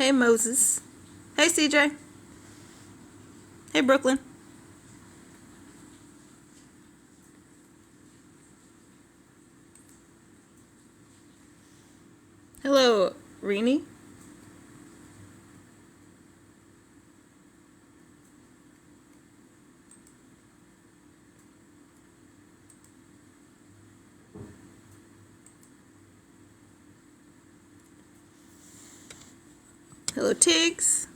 Hey Moses. Hey CJ. Hey Brooklyn. Hello Rini. Hello Tiggs.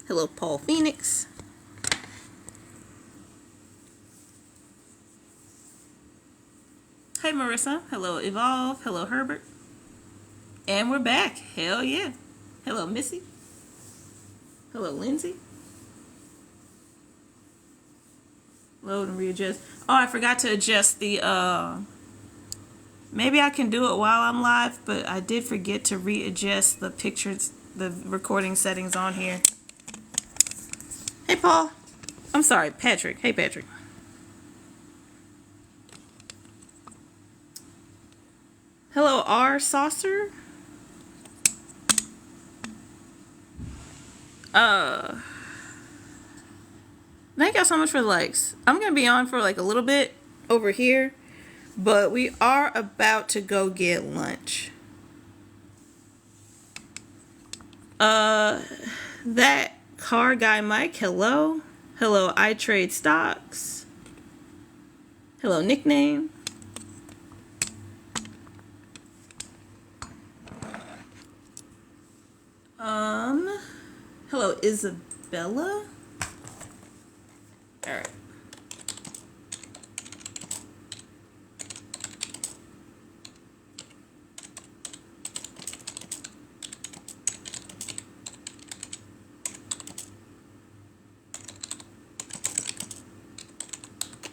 Hello Paul Phoenix. Hey Marissa. Hello Evolve. Hello Herbert. And we're back. Hell yeah. Hello Missy. Hello Lindsay. Load and readjust. Oh, I forgot to adjust the maybe I can do it while I'm live, but I did forget to readjust the pictures, the recording settings on here. Hey Paul. I'm sorry, Patrick. Hey Patrick. Hello R Saucer. Thank y'all so much for the likes. I'm gonna be on for like a little bit over here, but we are about to go get lunch. That car guy Mike, hello. Hello, I trade stocks. Hello, nickname. Hello, Isabella. All right.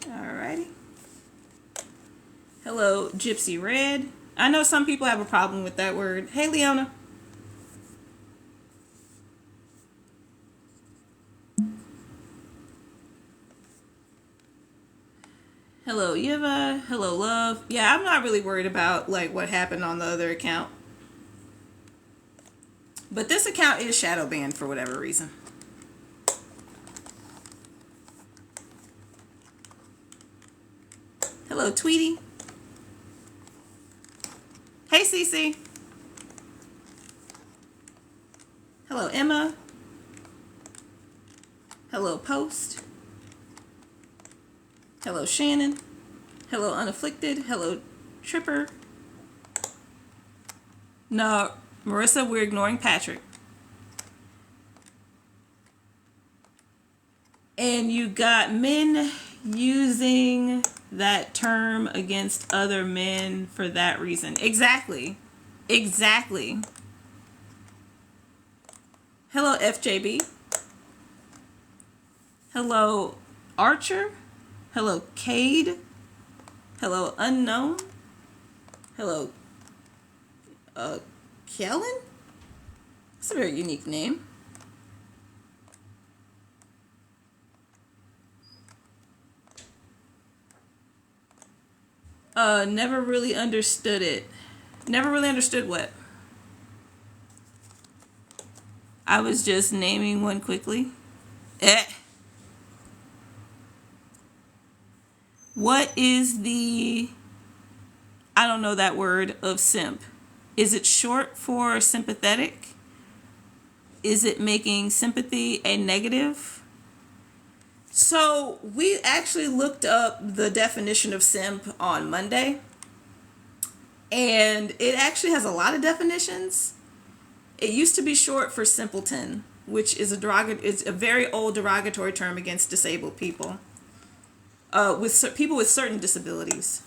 Alrighty. Hello, Gypsy Red. I know some people have a problem with that word. Hey, Leona. Hello, Yiva. Hello, Love. Yeah, I'm not really worried about like what happened on the other account. But this account is shadow banned for whatever reason. Hello, Tweety. Hey, Cece. Hello, Emma. Hello, Post. Hello, Shannon. Hello, Unafflicted. Hello, Tripper. No, Marissa, we're ignoring Patrick. And you got men using that term against other men for that reason. Exactly. Exactly. Hello, FJB. Hello, Archer. Hello, Cade. Hello, Unknown. Hello, Kellen? It's a very unique name. Never really understood it. Never really understood what? I was just naming one quickly. What is the, I don't know that word, of simp? Is it short for sympathetic? Is it making sympathy a negative? So we actually looked up the definition of simp on Monday, and it actually has a lot of definitions. It used to be short for simpleton, which is it's a very old derogatory term against disabled people, with people with certain disabilities.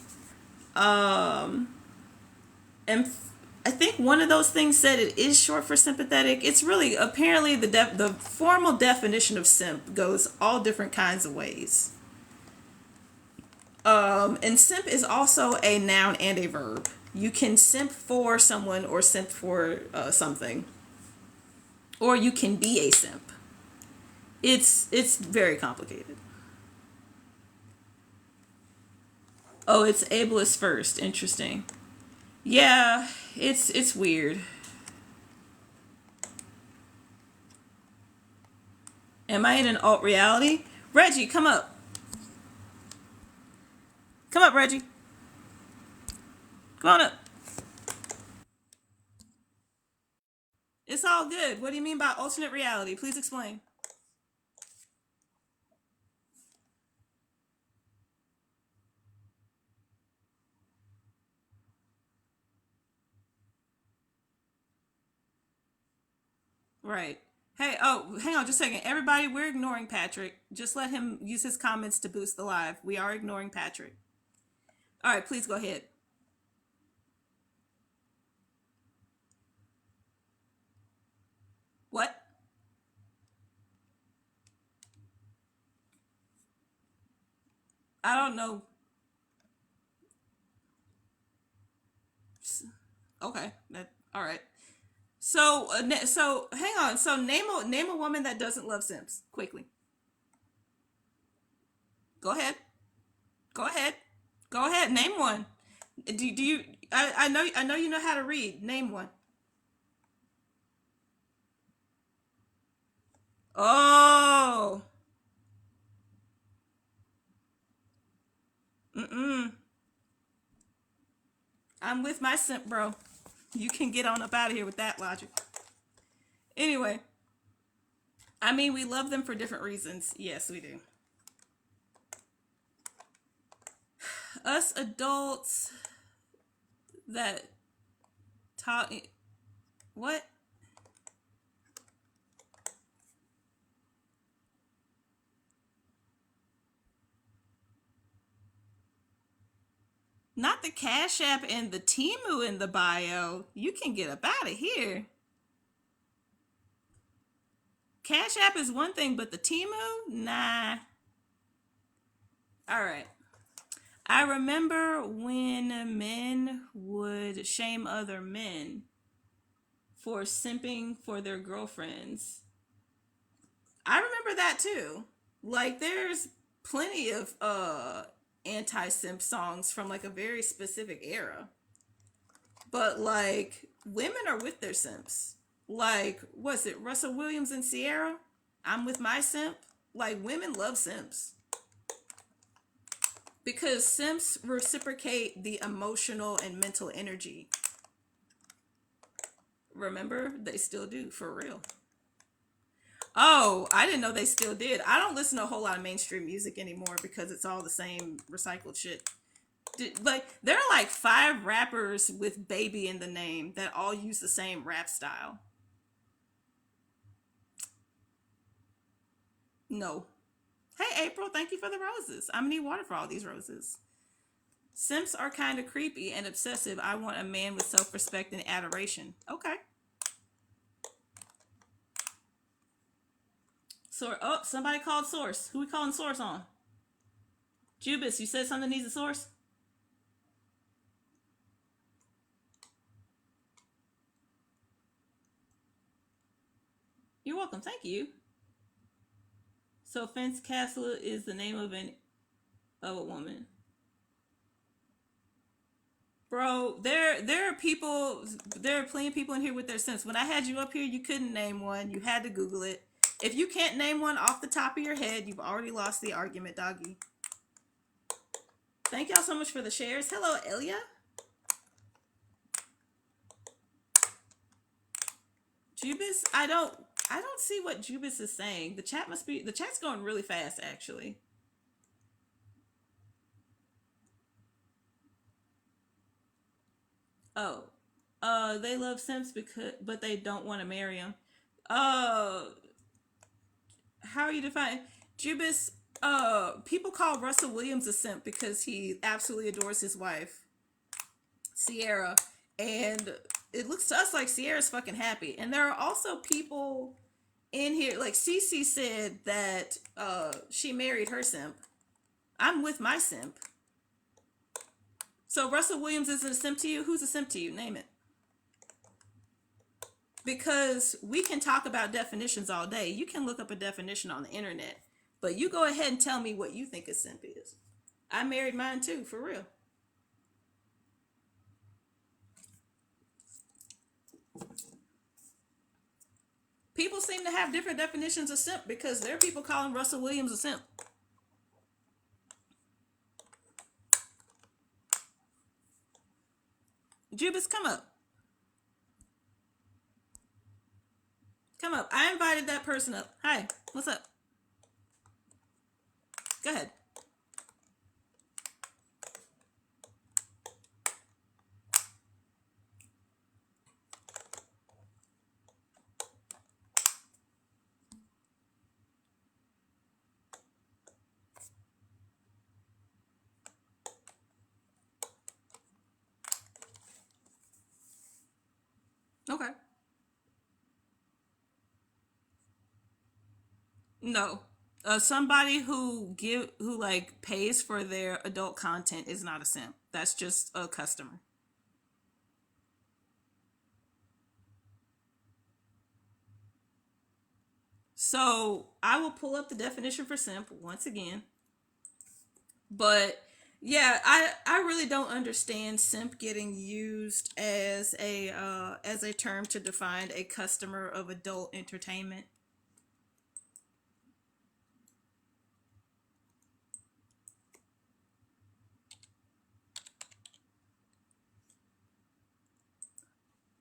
And I think one of those things said it is short for sympathetic. It's really, apparently the formal definition of simp goes all different kinds of ways. And simp is also a noun and a verb. You can simp for someone or simp for something. or you can be a simp. It's very complicated. Oh, it's ableist first. Interesting. Yeah, it's weird. Am I in an alt reality? Reggie, come up. Come up, Reggie. Come on up. It's all good. What do you mean by alternate reality? Please explain. Right. Hey, oh, hang on just a second. Everybody, we're ignoring Patrick. Just let him use his comments to boost the live. We are ignoring Patrick. All right, please go ahead. What? I don't know. Okay. That all right. So hang on. So name a woman that doesn't love Simps quickly. Go ahead. Go ahead. Go ahead. Name one. Do you? I know you know how to read. Name one. Oh. Mm-mm. I'm with my simp, bro. You can get on up out of here with that logic. Anyway, I mean, we love them for different reasons. Yes, we do. Us adults that talk. What? Not the Cash App and the Timu in the bio. You can get up out of here. Cash App is one thing, but the Timu? Nah. All right. I remember when men would shame other men for simping for their girlfriends. I remember that too. Like there's plenty of anti-simp songs from like a very specific era. But like women are with their simps. Like was it Russell Williams and Sierra? I'm with my simp. Like women love simps. Because simps reciprocate the emotional and mental energy. Remember? They still do, for real. Oh, I didn't know they still did. I don't listen to a whole lot of mainstream music anymore because it's all the same recycled shit. Like there are like 5 rappers with baby in the name that all use the same rap style. No. Hey April, thank you for the roses. I'm gonna need water for all these roses. Simps are kind of creepy and obsessive. I want a man with self-respect and adoration. Okay. So, oh, somebody called Source. Who we calling Source on? Jubis, you said something needs a source? You're welcome. Thank you. So, Fence Castle is the name of a woman. Bro, there are people, there are plenty of people in here with their sense. When I had you up here, you couldn't name one. You had to Google it. If you can't name one off the top of your head, you've already lost the argument, doggy. Thank y'all so much for the shares. Hello, Elia. Jubis, I don't see what Jubis is saying. The chat's going really fast actually. Oh. They love Simps because but they don't want to marry him. Uh how are you defining Jubis? People call Russell Williams a simp because he absolutely adores his wife, Sierra, and it looks to us like Sierra's fucking happy. And there are also people in here, like Cece said that she married her simp. I'm with my simp. So Russell Williams isn't a simp to you? Who's a simp to you? Name it. Because we can talk about definitions all day. You can look up a definition on the internet, but you go ahead and tell me what you think a simp is. I married mine too, for real. People seem to have different definitions of simp because there are people calling Russell Williams a simp. Jubis, come up. Come up. I invited that person up. Hi, what's up? Go ahead. Okay. No. Somebody who like pays for their adult content is not a simp. That's just a customer. So I will pull up the definition for simp once again. But yeah, I really don't understand simp getting used as a term to define a customer of adult entertainment.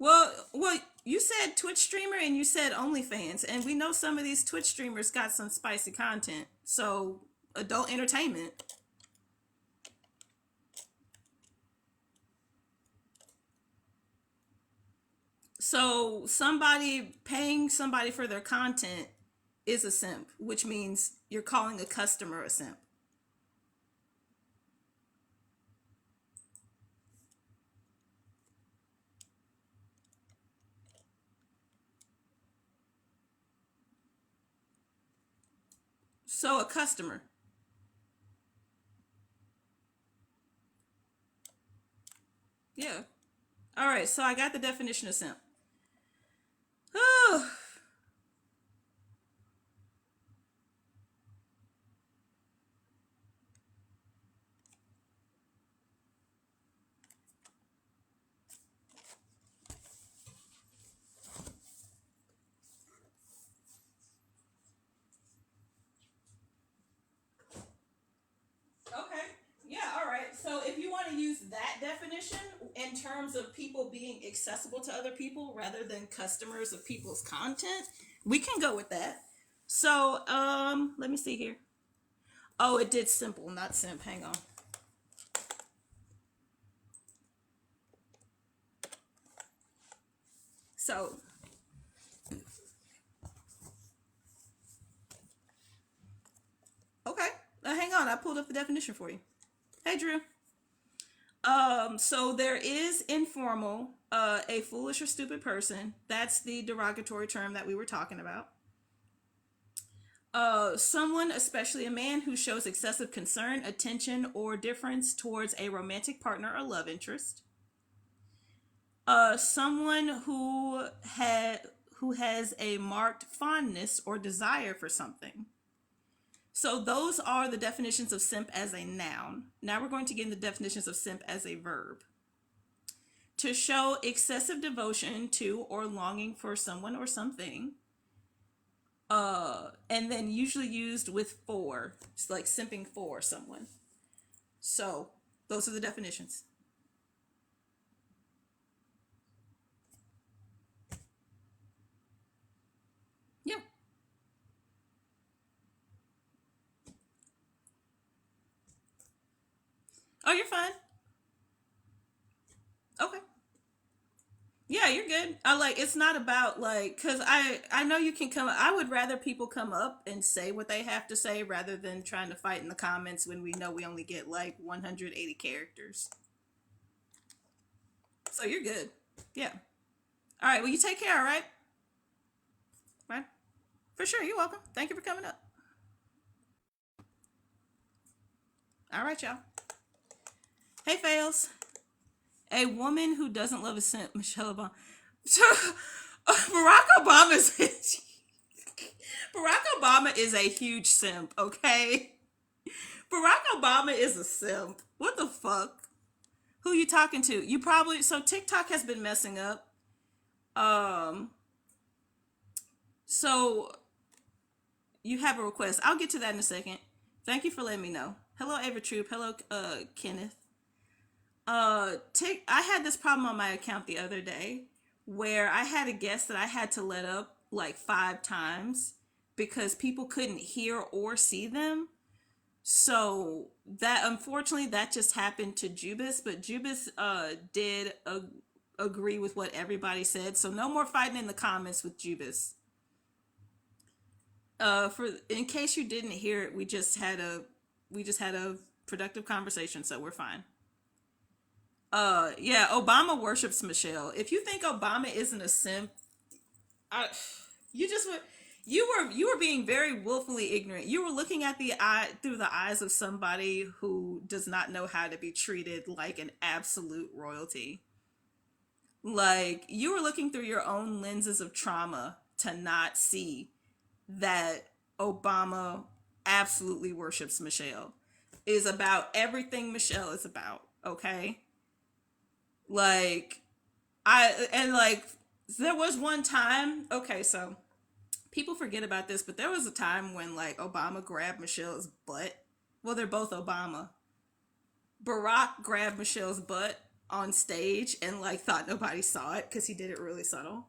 Well, you said Twitch streamer and you said OnlyFans, and we know some of these Twitch streamers got some spicy content. So adult entertainment. So somebody paying somebody for their content is a simp, which means you're calling a customer a simp. So a customer. Yeah. All right. So I got the definition of simp. Oh, okay. Yeah, all right. So if you want to use that definition in terms of people being accessible to other people rather than customers of people's content, we can go with that. So, let me see here. Oh, it did simple, not simp. Hang on. So, okay. Hang on. I pulled up the definition for you. Hey, Drew. So there is informal, a foolish or stupid person. That's the derogatory term that we were talking about. Someone, especially a man, who shows excessive concern, attention, or difference towards a romantic partner or love interest. Someone who has a marked fondness or desire for something. So those are the definitions of simp as a noun. Now we're going to get into the definitions of simp as a verb. To show excessive devotion to or longing for someone or something. And then usually used with for. It's like simping for someone. So those are the definitions. Yeah. Oh, you're fine. Okay. Yeah, you're good. I like it's not about like cuz I know you can come I would rather people come up and say what they have to say rather than trying to fight in the comments when we know we only get like 180 characters. So you're good. Yeah. All right, well you take care, all right? Right? For sure, you're welcome. Thank you for coming up. All right, y'all. Hey, fails. A woman who doesn't love a simp, Michelle Obama. Barack Obama's Barack Obama is a huge simp, okay? Barack Obama is a simp. What the fuck? Who you talking to? You probably so TikTok has been messing up. Um so you have a request. I'll get to that in a second. Thank you for letting me know. Hello Ava Troop. Hello Kenneth. I had this problem on my account the other day where I had a guest that I had to let up like 5 times because people couldn't hear or see them. So that unfortunately that just happened to Jubis, but Jubis did agree with what everybody said. So no more fighting in the comments with Jubis. For in case you didn't hear it, we just had a productive conversation, so we're fine. Yeah, Obama worships Michelle. If you think Obama isn't a simp, I, you just were you were being very willfully ignorant. You were looking at the eye through the eyes of somebody who does not know how to be treated like an absolute royalty. Like you were looking through your own lenses of trauma to not see that Obama absolutely worships Michelle. Is about everything Michelle is about, okay? Like like there was one time, okay, so people forget about this, but there was a time when like Obama grabbed Michelle's butt. Well, they're both Obama. Barack grabbed Michelle's butt on stage and like thought nobody saw it because he did it really subtle.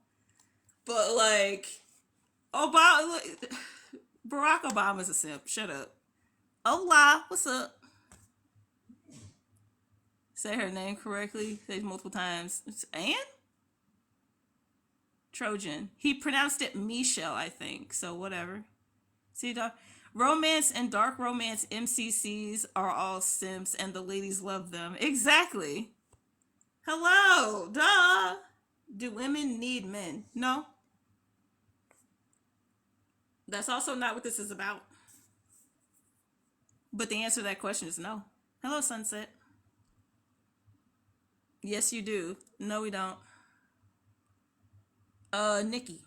But like Obama, Barack Obama's a simp. Shut up. Hola, what's up? Say her name correctly. Say it multiple times. It's Anne? Trojan. He pronounced it Michelle, I think. So whatever. See, romance and dark romance MCCs are all simps, and the ladies love them. Exactly. Hello, duh. Do women need men? No. That's also not what this is about. But the answer to that question is no. Hello, Sunset. Yes, you do. No, we don't. Nikki.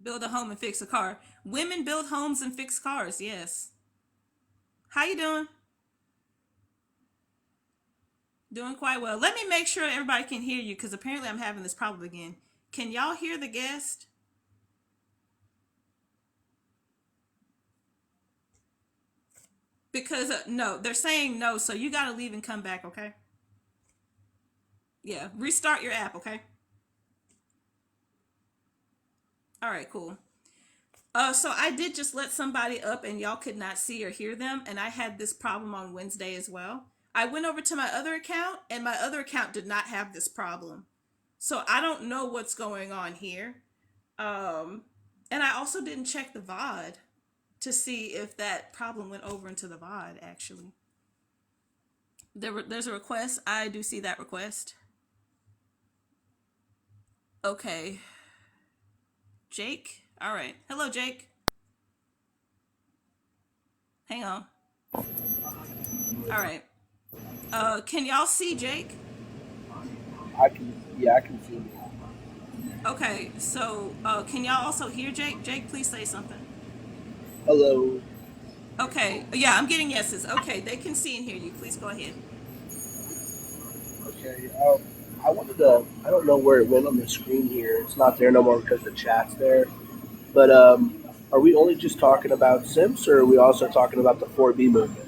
Build a home and fix a car. Women build homes and fix cars, yes. How you doing? Doing quite well. Let me make sure everybody can hear you because apparently I'm having this problem again. Can y'all hear the guest? Because no, they're saying no, so you got to leave and come back, okay? Yeah, restart your app, okay? All right, cool. So I did just let somebody up and y'all could not see or hear them, and I had this problem on Wednesday as well. I went over to my other account, and my other account did not have this problem. So I don't know what's going on here. Um, and I also didn't check the VOD to see if that problem went over into the VOD, actually. There's a request. I do see that request. Okay. Jake? All right. Hello, Jake. Hang on. All right. Can y'all see Jake? Yeah, I can see you. Okay, so can y'all also hear Jake? Jake, please say something. Hello. Okay, yeah, I'm getting yeses. Okay, they can see and hear you. Please go ahead. Okay. I don't know where it went on the screen here. It's not there no more because the chat's there. But are we only just talking about Simps, or are we also talking about the 4B movement?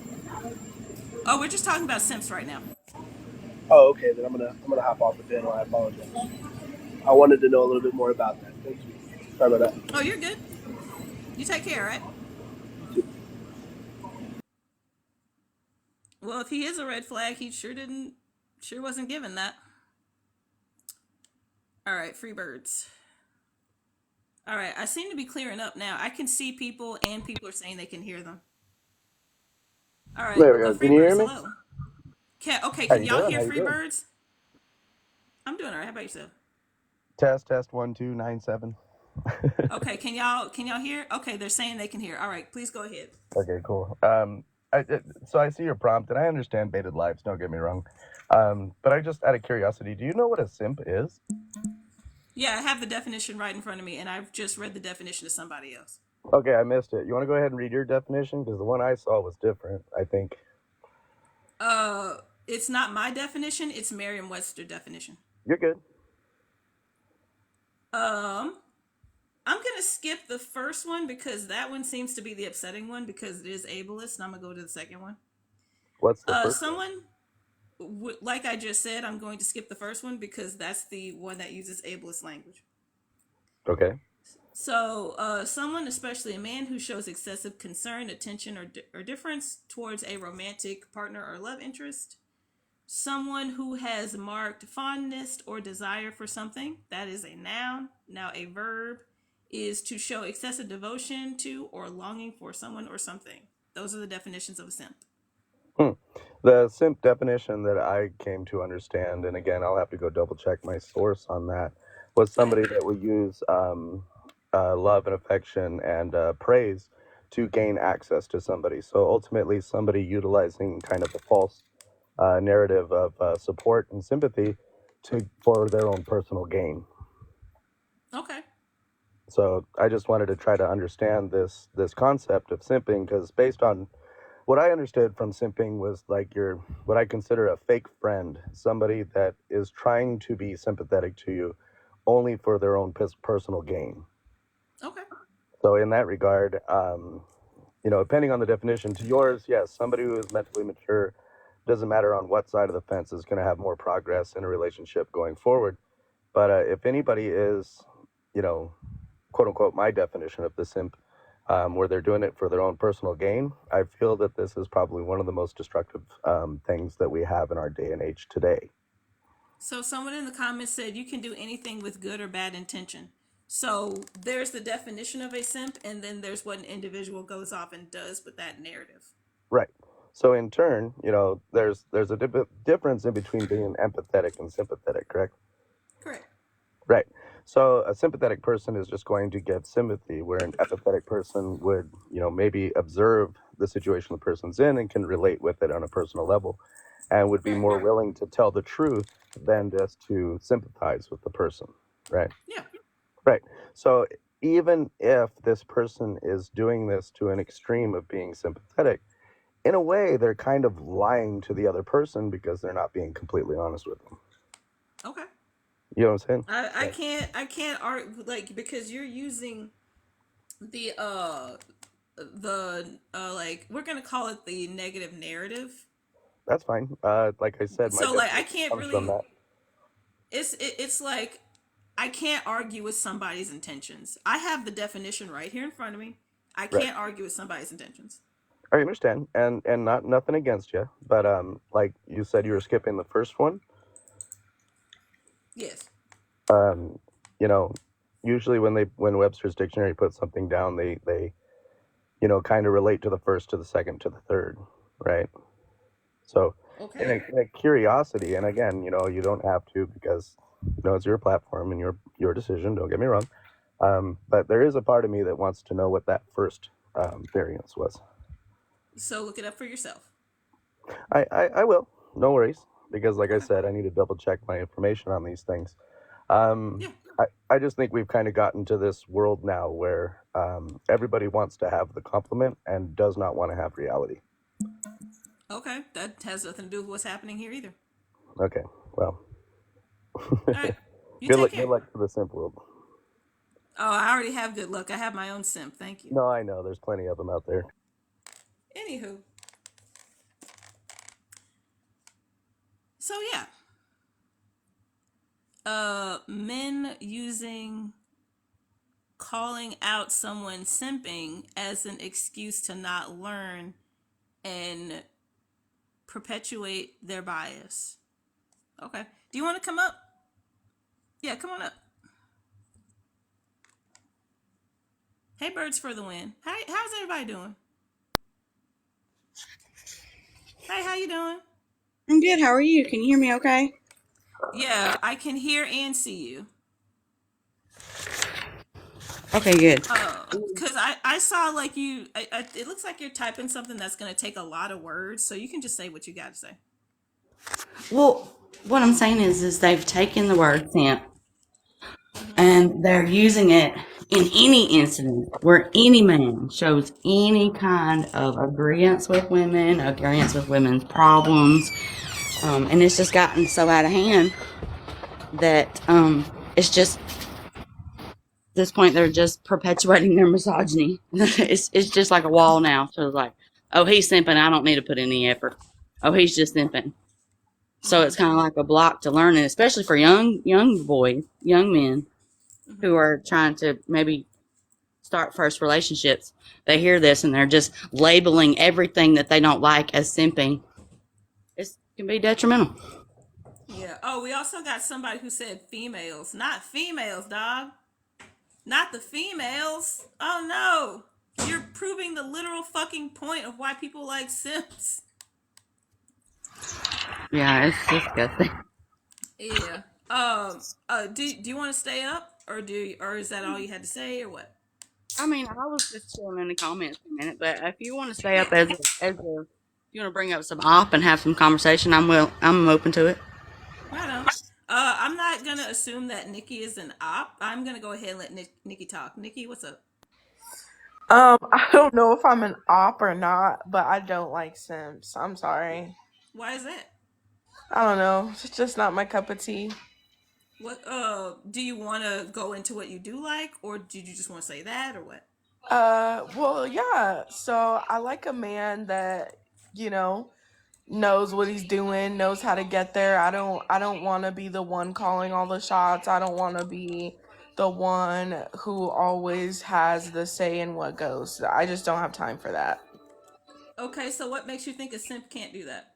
Oh, we're just talking about Simps right now. Oh, okay. Then I'm gonna hop off the panel. I apologize. I wanted to know a little bit more about that. Thank you. Sorry about Oh, you're good. You take care, right? that. Well, if he is a red flag, he sure wasn't given that. All right, free birds. All right, I seem to be clearing up now. I can see people, and people are saying they can hear them. All right, There we go. free Can you hear birds. me? Hello. Okay, How can you y'all doing? hear How you free doing? birds? I'm doing all right. How about yourself? Test 1 2 9 7. Okay, can y'all hear? Okay, they're saying they can hear. All right, please go ahead. Okay, cool. So I see your prompt, and I understand baited lives. Don't get me wrong, but I just out of curiosity, do you know what a simp is? Yeah, I have the definition right in front of me, and I've just read the definition to somebody else. Okay, I missed it. You want to go ahead and read your definition because the one I saw was different. I think Uh, it's not my definition; it's Merriam-Webster definition. you're good. Um, I'm gonna skip the first one because that one seems to be the upsetting one because it is ableist, and I'm gonna go to the second one. What's the first one? Someone like I just said, I'm going to skip the first one because that's the one that uses ableist language. Okay. So, someone, especially a man, who shows excessive concern, attention, or difference towards a romantic partner or love interest. Someone who has marked fondness or desire for something. That is a noun. Now, a verb is to show excessive devotion to or longing for someone or something. Those are the definitions of a simp. The simp definition that I came to understand, and again, I'll have to go double check my source on that, was Go ahead. somebody that would use love and affection and praise to gain access to somebody. So ultimately, somebody utilizing kind of a false narrative of support and sympathy for their own personal gain. Okay. So I just wanted to try to understand this concept of simping because based on what I understood from simping was like you're what I consider a fake friend, somebody that is trying to be sympathetic to you only for their own personal gain. Okay. So in that regard, depending on the definition, to yours, yes, somebody who is mentally mature, doesn't matter on what side of the fence, is going to have more progress in a relationship going forward. But if anybody is, you know, quote unquote, my definition of the simp, where they're doing it for their own personal gain, I feel that this is probably one of the most destructive things that we have in our day and age today. So someone in the comments said you can do anything with good or bad intention. So there's the definition of a simp, and then there's what an individual goes off and does with that narrative. Right. So in turn, there's a difference in between being empathetic and sympathetic, correct? Correct. Right. So a sympathetic person is just going to give sympathy, where an empathetic person would, maybe observe the situation the person's in and can relate with it on a personal level and would be Right. more willing to tell the truth than just to sympathize with the person. Right. Yeah. Right. So even if this person is doing this to an extreme of being sympathetic, in a way, they're kind of lying to the other person because they're not being completely honest with them. Okay. You know what I'm saying? I can't argue like because you're using the like we're gonna call it the negative narrative. That's fine. Like I said, my So like I definition can't comes from really. that. It's like I can't argue with somebody's intentions. I have the definition right here in front of me. I Right. can't argue with somebody's intentions. I understand, and not nothing against you, but like you said, you were skipping the first one. Yes. Um, you know, usually when Webster's dictionary puts something down, they kind of relate to the first, to the second, to the third, right? So, in Okay. a curiosity, and again, you don't have to because it's your platform and your decision. Don't get me wrong, but there is a part of me that wants to know what that first variance was. So look it up for yourself. I will. No worries. Because, like I Okay. said, I need to double check my information on these things. Um, Yeah. I just think we've kind of gotten to this world now where everybody wants to have the compliment and does not want to have reality. Okay. That has nothing to do with what's happening here either. Okay, well, All right. You good take luck. care. Good luck to the simp world. Oh, I already have good luck. I have my own simp. Thank you. No, I know there's plenty of them out there. Anywho. So yeah. Men using calling out someone simping as an excuse to not learn and perpetuate their bias. Okay. Do you want to come up? Yeah, come on up. Hey, birds for the win. How's everybody doing? Hey, how you doing? I'm good. How are you? Can you hear me okay? Yeah, I can hear and see you. Okay, good. Because I saw like it looks like you're typing something that's going to take a lot of words, so you can just say what you got to say. Well, what I'm saying is they've taken the word simp Hmm. and they're using it in any incident where any man shows any kind of agreement with women, agreement with women's problems, and it's just gotten so out of hand that it's just this point they're just perpetuating their misogyny. It's just like a wall now. So it's like, oh, he's simping. I don't need to put any effort. Oh, he's just simping. So Hmm. it's kind of like a block to learning, especially for young boys, young men Hmm. who are trying to maybe start first relationships. They hear this and they're just labeling everything that they don't like as simping. It can be detrimental. Yeah. Oh, we also got somebody who said females, not females, dog. Not the females. Oh no. You're proving the literal fucking point of why people like Simps. Yeah, it's disgusting. Yeah. Do you want to stay up, or is that all you had to say, or what? I mean, I was just chilling in the comments for a minute, but if you want to stay Yeah. up if you want to bring up some op and have some conversation, I'm open to it. Right on. I'm not gonna assume that Nikki is an op. I'm gonna go ahead and let Nikki talk. Nikki, what's up? I don't know if I'm an op or not, but I don't like Simps. I'm sorry. Why is that? I don't know. It's just not my cup of tea. What do you want to go into what you do like, or did you just want to say that, or what? Well, yeah. So I like a man that, you know, knows what he's doing, knows how to get there. I don't want to be the one calling all the shots. I don't want to be the one who always has the say in what goes. I just don't have time for that. Okay, so what makes you think a simp can't do that?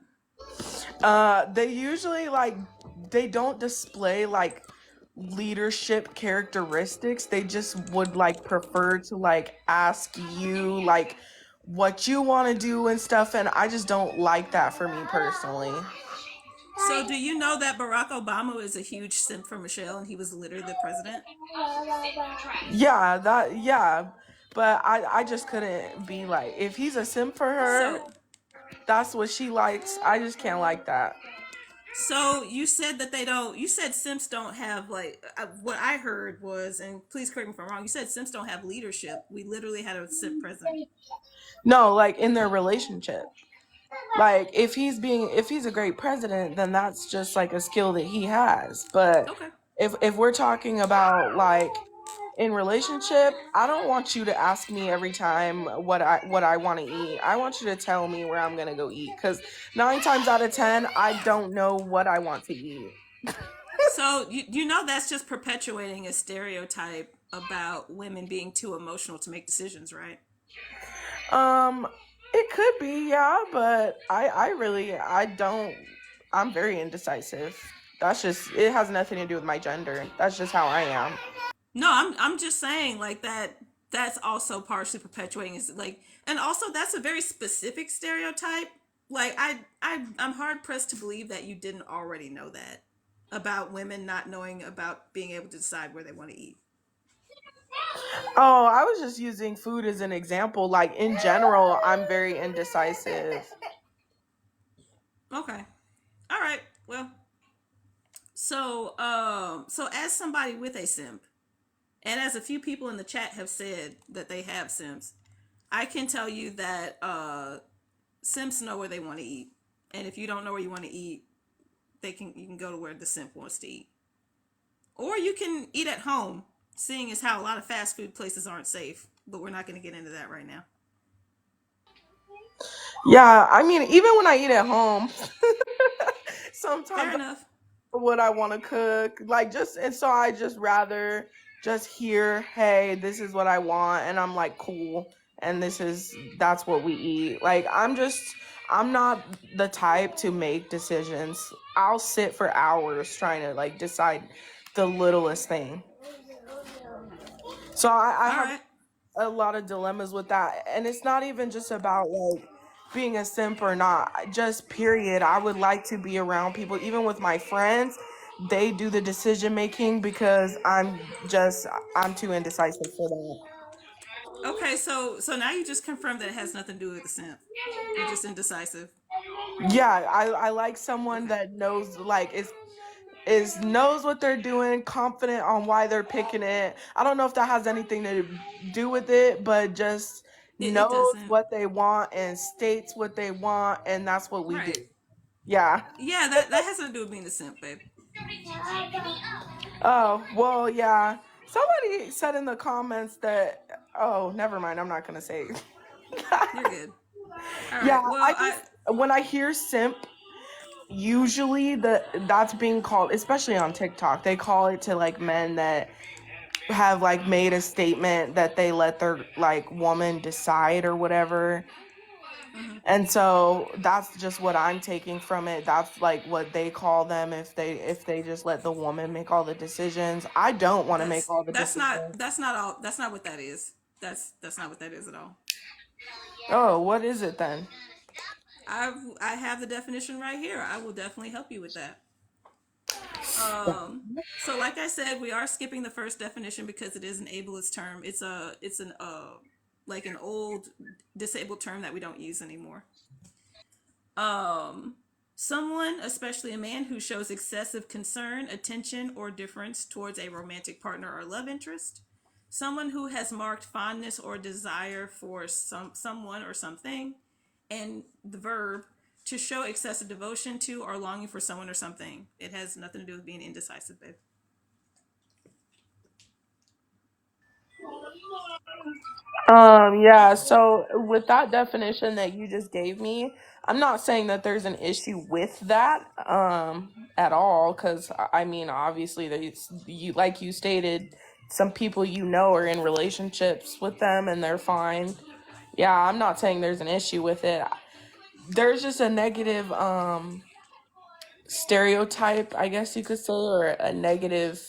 They usually they don't display like leadership characteristics. They just would like prefer to like ask you like what you want to do and stuff, and I just don't like that for me personally. So do you know that Barack Obama is a huge simp for Michelle, and he was literally the president? Yeah, but I just couldn't be like if he's a simp for her, So that's what she likes. I just can't like that. So you said that they don't. You said Simps don't have like what I heard was, and please correct me if I'm wrong. You said Simps don't have leadership. We literally had a Simp president. No, like in their relationship. Like if he's a great president, then that's just like a skill that he has. But Okay. if we're talking about like in relationship, I don't want you to ask me every time what I want to eat. I want you to tell me where I'm gonna go eat because 9 times out of 10, I don't know what I want to eat. So you know that's just perpetuating a stereotype about women being too emotional to make decisions, right? Um, it could be, yeah, but I don't. I'm very indecisive. That's just it has nothing to do with my gender. That's just how I am. No, I'm just saying like that. That's also partially perpetuating is like, and also that's a very specific stereotype. Like I'm hard pressed to believe that you didn't already know that about women not knowing about being able to decide where they want to eat. Oh, I was just using food as an example. Like in general, I'm very indecisive. Okay, all right. Well, so as somebody with a simp, and as a few people in the chat have said that they have simps, I can tell you that simps know where they want to eat, and if you don't know where you want to eat, you can go to where the simp wants to eat, or you can eat at home. Seeing as how a lot of fast food places aren't safe, but we're not going to get into that right now. Yeah, I mean, even when I eat at home, Fair sometimes enough. what I want to cook. Like just and so I just rather just hear, hey, this is what I want, and I'm like, cool, and that's what we eat. Like I'm not the type to make decisions. I'll sit for hours trying to like decide the littlest thing. So I All have right. a lot of dilemmas with that, and it's not even just about like being a simp or not, just period. I would like to be around people even with my friends they do the decision making because I'm too indecisive for that. Okay, so now you just confirmed that it has nothing to do with the simp. You're just indecisive. Yeah, I like someone Okay. that knows like is knows what they're doing, confident on why they're picking it. I don't know if that has anything to do with it, but just It knows doesn't. what they want and states what they want, and that's what we do. Right. Yeah. Yeah, that has nothing to do with being a simp, babe. Oh, well, yeah. Somebody said in the comments that, oh, never mind. I'm not going to say. You're good. All Yeah, right. Well, I just, when I hear simp, usually that's being called, especially on TikTok, they call it to like men that have like made a statement that they let their like woman decide or whatever. mhm. And so that's just what I'm taking from it. That's like what they call them if they just let the woman make all the decisions. I don't want to make all the decisions. That's not all. That's not what that is. That's not what that is at all. Oh, what is it then? I have the definition right here. I will definitely help you with that. So like I said, we are skipping the first definition because it is an ableist term. It's an like an old disabled term that we don't use anymore. Um, Someone, especially a man, who shows excessive concern, attention, or deference towards a romantic partner or love interest. Someone who has marked fondness or desire for someone or something. And the verb, to show excessive devotion to or longing for someone or something. It has nothing to do with being indecisive, babe. Yeah, so with that definition that you just gave me, I'm not saying that there's an issue with that at all cuz I mean, obviously there's you like you stated, some people you know are in relationships with them and they're fine. Yeah, I'm not saying there's an issue with it. There's just a negative stereotype, I guess you could say, or a negative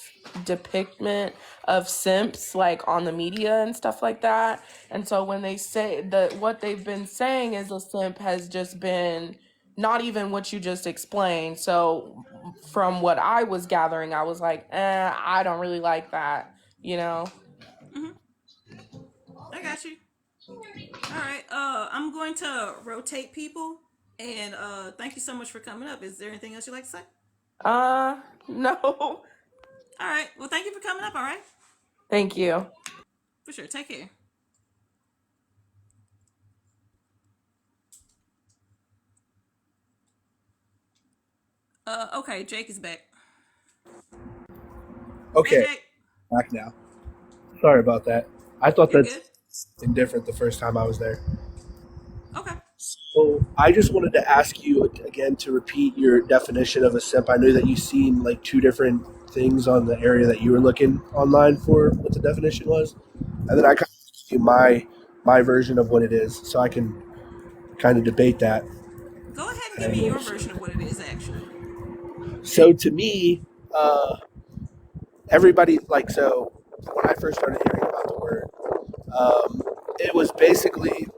depiction of simps like on the media and stuff like that. And so when they say that what they've been saying is a simp has just been not even what you just explained. So from what I was gathering, I was like, I don't really like that, you know? Mm-hmm. I got you. All right. I'm going to rotate people, and thank you so much for coming up. Is there anything else you'd like to say? No. All right. Well, thank you for coming up. All right. Thank you. For sure. Take care. Okay. Jake is back. Hey, Okay, Jake. back now. Sorry about that. I thought You're that's good. indifferent the first time I was there. Okay. So I just wanted to ask you again to repeat your definition of a simp. I knew that you seen like two different things on the area that you were looking online for what the definition was, and then I kind of give you my version of what it is, so I can kind of debate that. Go ahead and give me And your version of what it is, actually. so to me, everybody like so when I first started hearing about the word, um, it was basically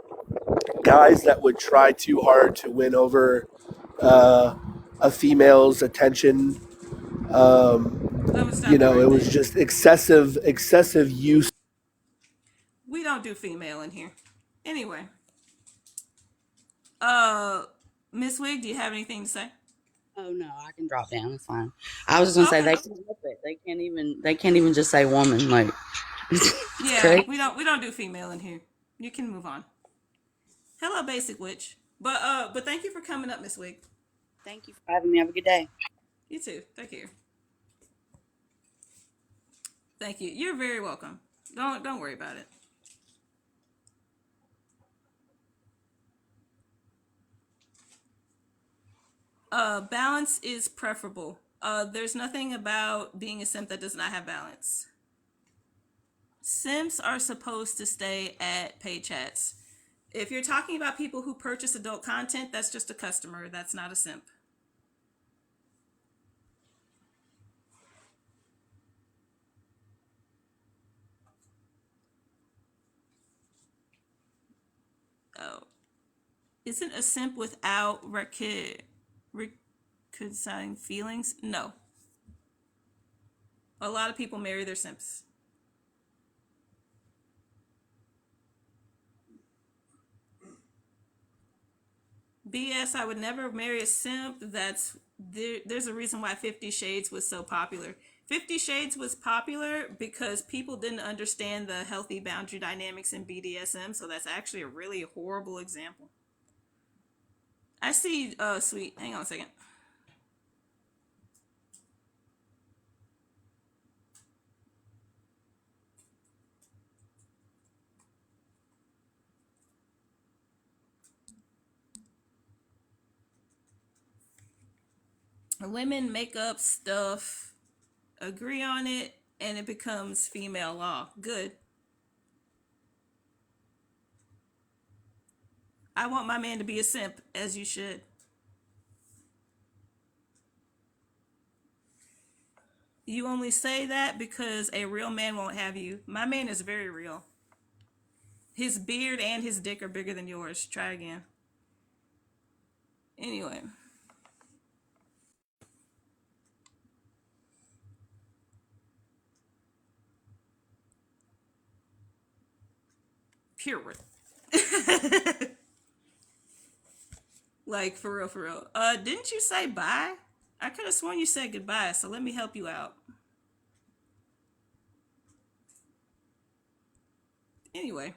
guys that would try too hard to win over uh, a female's attention. I'm gonna stop you It right was there. just excessive use. We don't do female in here. Anyway, uh, Miss Wig, do you have anything to say? Oh no, I can drop down. It's fine. I was just gonna say Okay. they can't help it. They can't even just say woman. Like it's Yeah, crazy. we don't do female in here. You can move on. Hello, Basic Witch. But thank you for coming up, Miss Wig. Thank you for having me. Have a good day. You too. Take care. Thank you. You're very welcome. Don't worry about it. Balance is preferable. There's nothing about being a simp that does not have balance. Simps are supposed to stay at pay chats. If you're talking about people who purchase adult content, that's just a customer. That's not a simp. Oh, isn't a simp without reconciling feelings? No. A lot of people marry their simps. BS, I would never marry a simp. There's a reason why 50 Shades was so popular. 50 Shades was popular because people didn't understand the healthy boundary dynamics in BDSM, so that's actually a really horrible example. I see, sweet, hang on a second. Women make up stuff, agree on it, and it becomes female law. Good. I want my man to be a simp, as you should. You only say that because a real man won't have you. My man is very real. His beard and his dick are bigger than yours. Try again. Anyway. Pure. Like, for real, for real. Didn't you say bye? I could have sworn you said goodbye, so let me help you out. Anyway.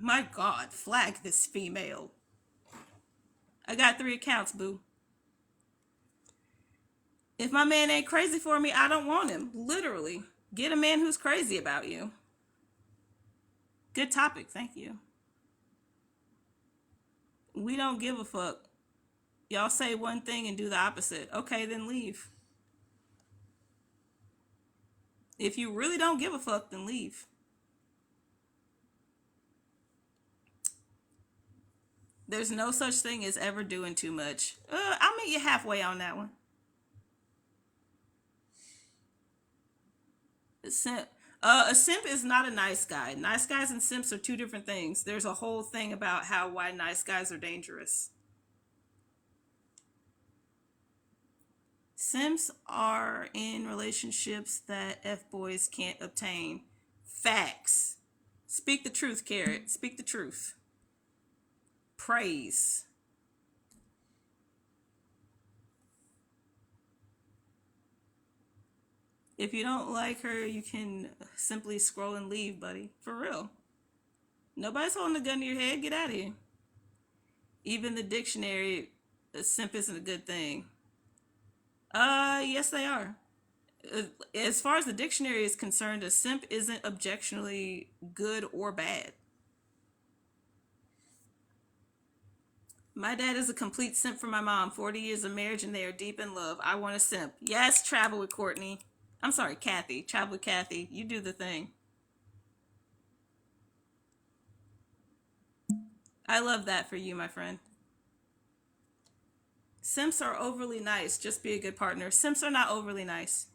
My God, flag this female. I got 3 accounts, boo. If my man ain't crazy for me, I don't want him. Literally. Get a man who's crazy about you. Good topic, thank you. We don't give a fuck. Y'all say one thing and do the opposite. Okay, then leave. If you really don't give a fuck, then leave. There's no such thing as ever doing too much. I'll meet you halfway on that one. A simp is not a nice guy. Nice guys and simps are 2 different things. There's a whole thing about why nice guys are dangerous. Simps are in relationships that F-boys can't obtain. Facts. Speak the truth, Carrot. Speak the truth. Praise. If you don't like her, you can simply scroll and leave, buddy. For real. Nobody's holding a gun to your head. Get out of here. Even the dictionary, a simp isn't a good thing. Yes, they are. As far as the dictionary is concerned, a simp isn't objectionably good or bad. My dad is a complete simp for my mom. 40 years of marriage and they are deep in love. I want a simp. Yes, travel with Courtney. I'm sorry, Kathy. Travel with Kathy. You do the thing. I love that for you, my friend. Simps are overly nice. Just be a good partner. Simps are not overly nice.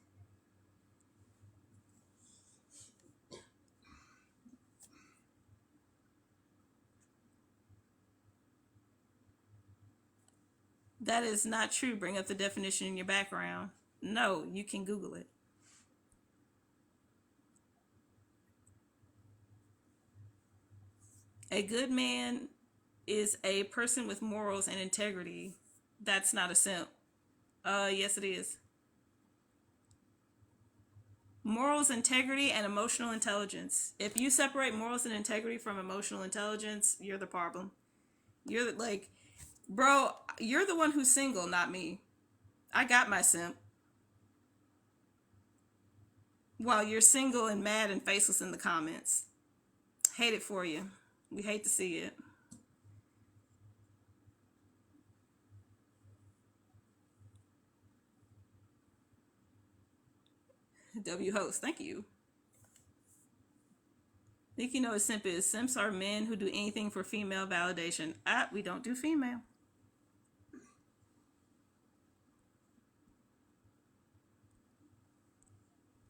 That is not true. Bring up the definition in your background. No, you can Google it. A good man is a person with morals and integrity. That's not a simp. Yes, it is. Morals, integrity, and emotional intelligence. If you separate morals and integrity from emotional intelligence, you're the problem. You're like, bro, you're the one who's single, not me. I got my simp. While you're single and mad and faceless in the comments. Hate it for you. We hate to see it. W host, thank you. Think you know what simp is? Simps are men who do anything for female validation. We don't do female.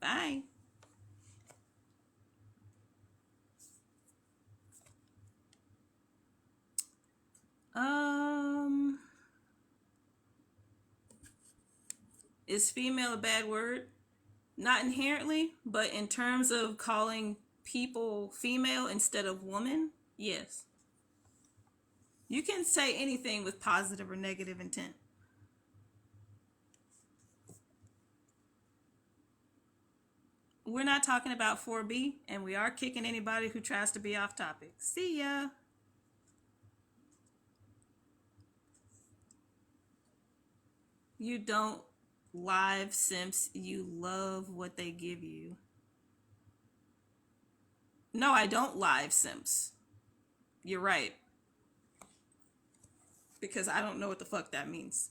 Bye. Um, Is female a bad word? Not inherently, but in terms of calling people female instead of woman, yes. You can say anything with positive or negative intent. We're not talking about 4B, and we are kicking anybody who tries to be off topic. See ya. You don't live simps, you love what they give you. No, I don't live simps. You're right. Because I don't know what the fuck that means.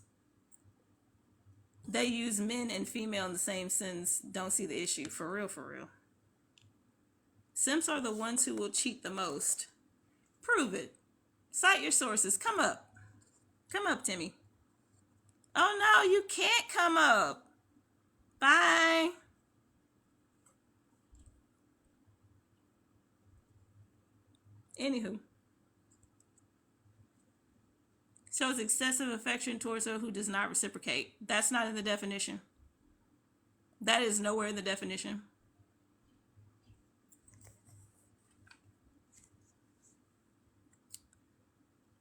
They use men and female in the same sense, don't see the issue. For real, for real. Simps are the ones who will cheat the most. Prove it. Cite your sources. Come up. Come up, Timmy. Oh no, you can't come up. Bye. Anywho. Shows excessive affection towards her who does not reciprocate. That's not in the definition. That is nowhere in the definition.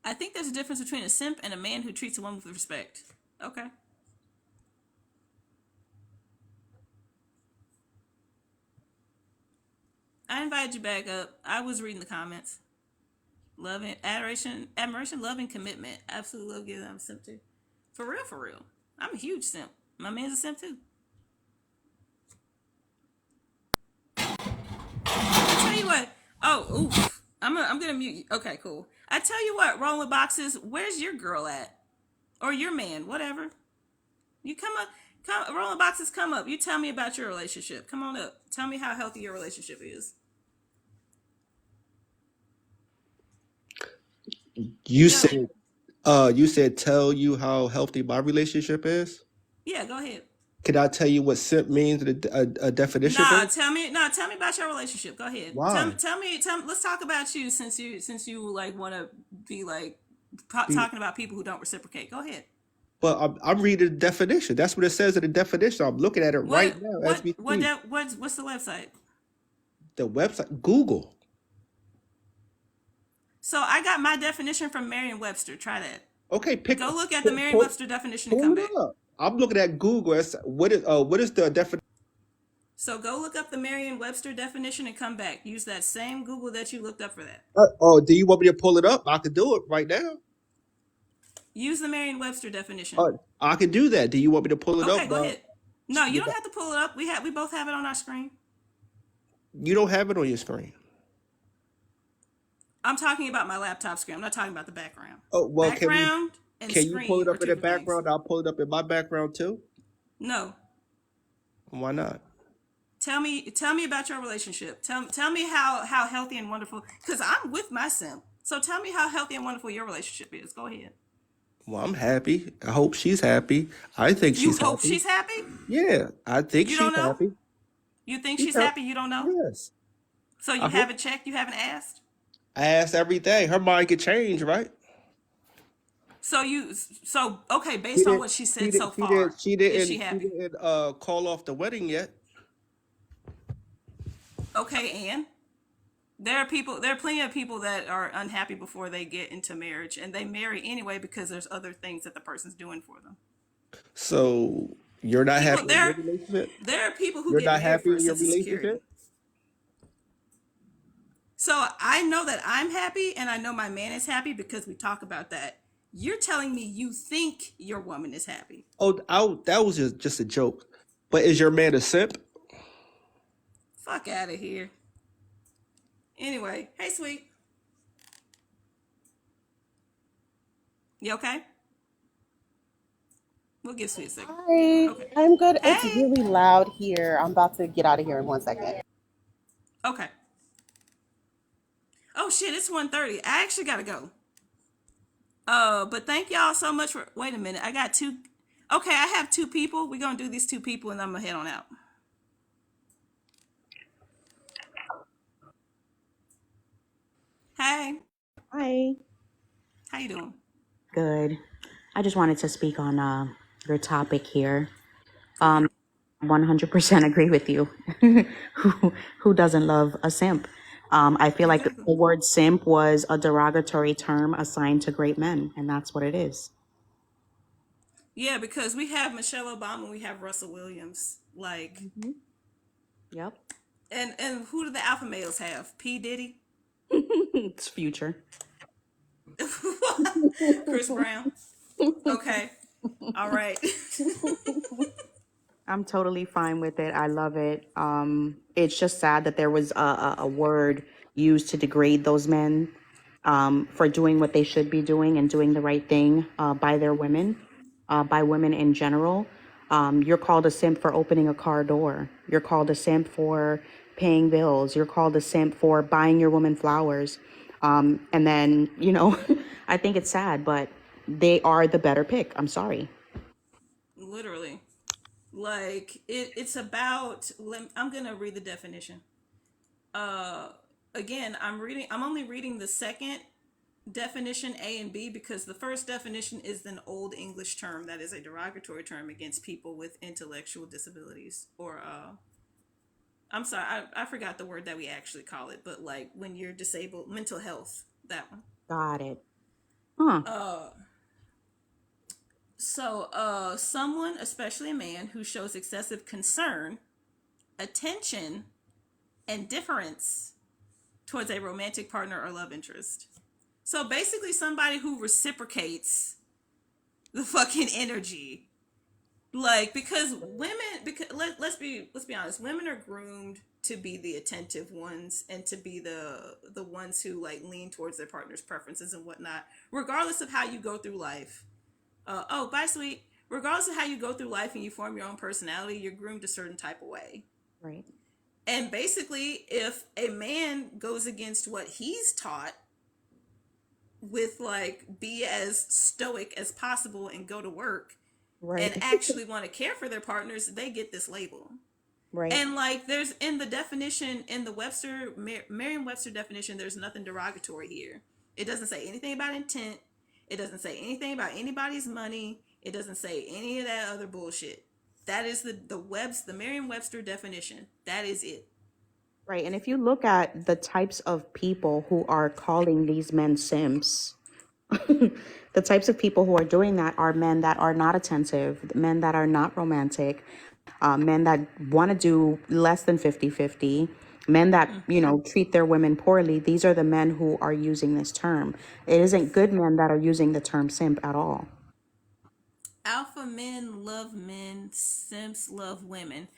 I think there's a difference between a simp and a man who treats a woman with respect. Okay. I invited you back up. I was reading the comments. Love and admiration, love and commitment. Absolutely love giving them a simp too. For real, for real. I'm a huge simp. My man's a simp too. I tell you what. Oh, oof. I'm gonna mute you. Okay, cool. I tell you what, Rolling with Boxes, where's your girl at? Or your man, whatever. You come up, Rolling Boxes, come up. You tell me about your relationship. Come on up. Tell me how healthy your relationship is. You Go. said tell you how healthy my relationship is. Yeah, go ahead. Can I tell you what simp means? A definition. Tell me about your relationship. Go ahead. Why? Tell me. Let's talk about you since you like want to be like Be- talking about people who don't reciprocate. Go ahead. But I'm reading the definition. That's what it says in the definition. I'm looking at it right now as we speak. What's the website? The website, Google. So I got my definition from Merriam-Webster. Try that. Okay, Go look at the Merriam-Webster definition and come back. I'm looking at Google. What is the definition? So go look up the Merriam-Webster definition and come back. Use that same Google that you looked up for that. Do you want me to pull it up? I can do it right now. Use the Merriam-Webster definition. I can do that. Do you want me to pull it up? Okay, go ahead. No, you don't have to pull it up. We both have it on our screen. You don't have it on your screen. I'm talking about my laptop screen. I'm not talking about the background. Oh well, background and can screen you pull it up in the background? things. I'll pull it up in my background too. No. Why not? Tell me about your relationship. Tell me how healthy and wonderful. Because I'm with my simp. So tell me how healthy and wonderful your relationship is. Go ahead. Well, I'm happy. I hope she's happy. I think she's happy. You hope she's happy? Yeah, I think she's happy. You think she's happy? You don't know? Yes. So you haven't checked? You haven't asked? I asked every day. Her mind could change, right? Okay, based on what she said so far, is she happy? She didn't call off the wedding yet. Okay, and there are plenty of people that are unhappy before they get into marriage, and they marry anyway because there's other things that the person's doing for them. So you're not happy in your relationship? There are people who get married for a sense of security. So I know that I'm happy, and I know my man is happy because we talk about that. You're telling me you think your woman is happy. Oh, that was just a joke. But is your man a simp? Fuck out of here. Anyway, hey, sweet. You okay? We'll give Sweet a second. Hi, okay. I'm good. Hey. It's really loud here. I'm about to get out of here in 1 second. Okay. Oh shit, it's 1:30. I actually gotta go. But thank y'all so much for. Wait a minute, I got two. Okay, I have two people. We're gonna do these two people, and I'm gonna head on out. Hey. Hi. How you doing? Good. I just wanted to speak on your topic here. Correct. 100% agree with you. Who doesn't love a simp? I feel like Exactly. the word simp was a derogatory term assigned to great men, and that's what it is. Yeah, because we have Michelle Obama, we have Russell Williams, like, Hmm. Yep. and who do the alpha males have? P Diddy, It's future. Chris Brown. Okay, all right. I'm totally fine with it. I love it. It's just sad that there was a word used to degrade those men for doing what they should be doing and doing the right thing by their women, by women in general. You're called a simp for opening a car door. You're called a simp for paying bills. You're called a simp for buying your woman flowers. And then, I think it's sad, but they are the better pick. I'm sorry. Literally, like it's about. I'm gonna read the definition. Uh, Again, I'm only reading the second definition A and B because the first definition is an old English term that is a derogatory term against people with intellectual disabilities or I'm sorry, I forgot the word that we actually call it, but like when you're disabled, mental health, that one. Got it. Huh. Uh Someone, especially a man, who shows excessive concern, attention, and deference towards a romantic partner or love interest. So basically somebody who reciprocates the fucking energy. Like because women because let's be honest, women are groomed to be the attentive ones and to be the ones who like lean towards their partner's preferences and whatnot, regardless of how you go through life. Oh, bye, sweet. Regardless of how you go through life and you form your own personality, you're groomed a certain type of way. Right. And basically, if a man goes against what he's taught with like be as stoic as possible and go to work and Right. actually want to care for their partners, they get this label. Right. And like there's in the definition in the Merriam-Webster definition, there's nothing derogatory here. It doesn't say anything about intent. It doesn't say anything about anybody's money. It doesn't say any of that other bullshit. That is the Merriam-Webster definition. That is it. Right. And if you look at the types of people who are calling these men simps, the types of people who are doing that are men that are not attentive, men that are not romantic, men that want to do less than 50-50, men that, treat their women poorly. These are the men who are using this term. It isn't good men that are using the term simp at all. Alpha men love men, simps love women.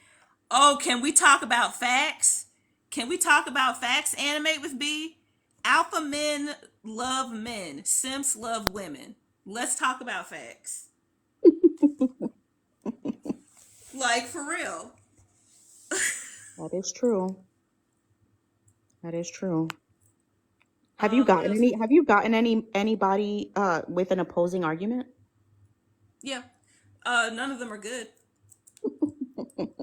Oh, can we talk about facts? Can we talk about facts? Animate with B. Alpha men love men, simps love women. Let's talk about facts. Like for real. That is true. That is true. What else? Have you gotten anybody with an opposing argument? Yeah. None of them are good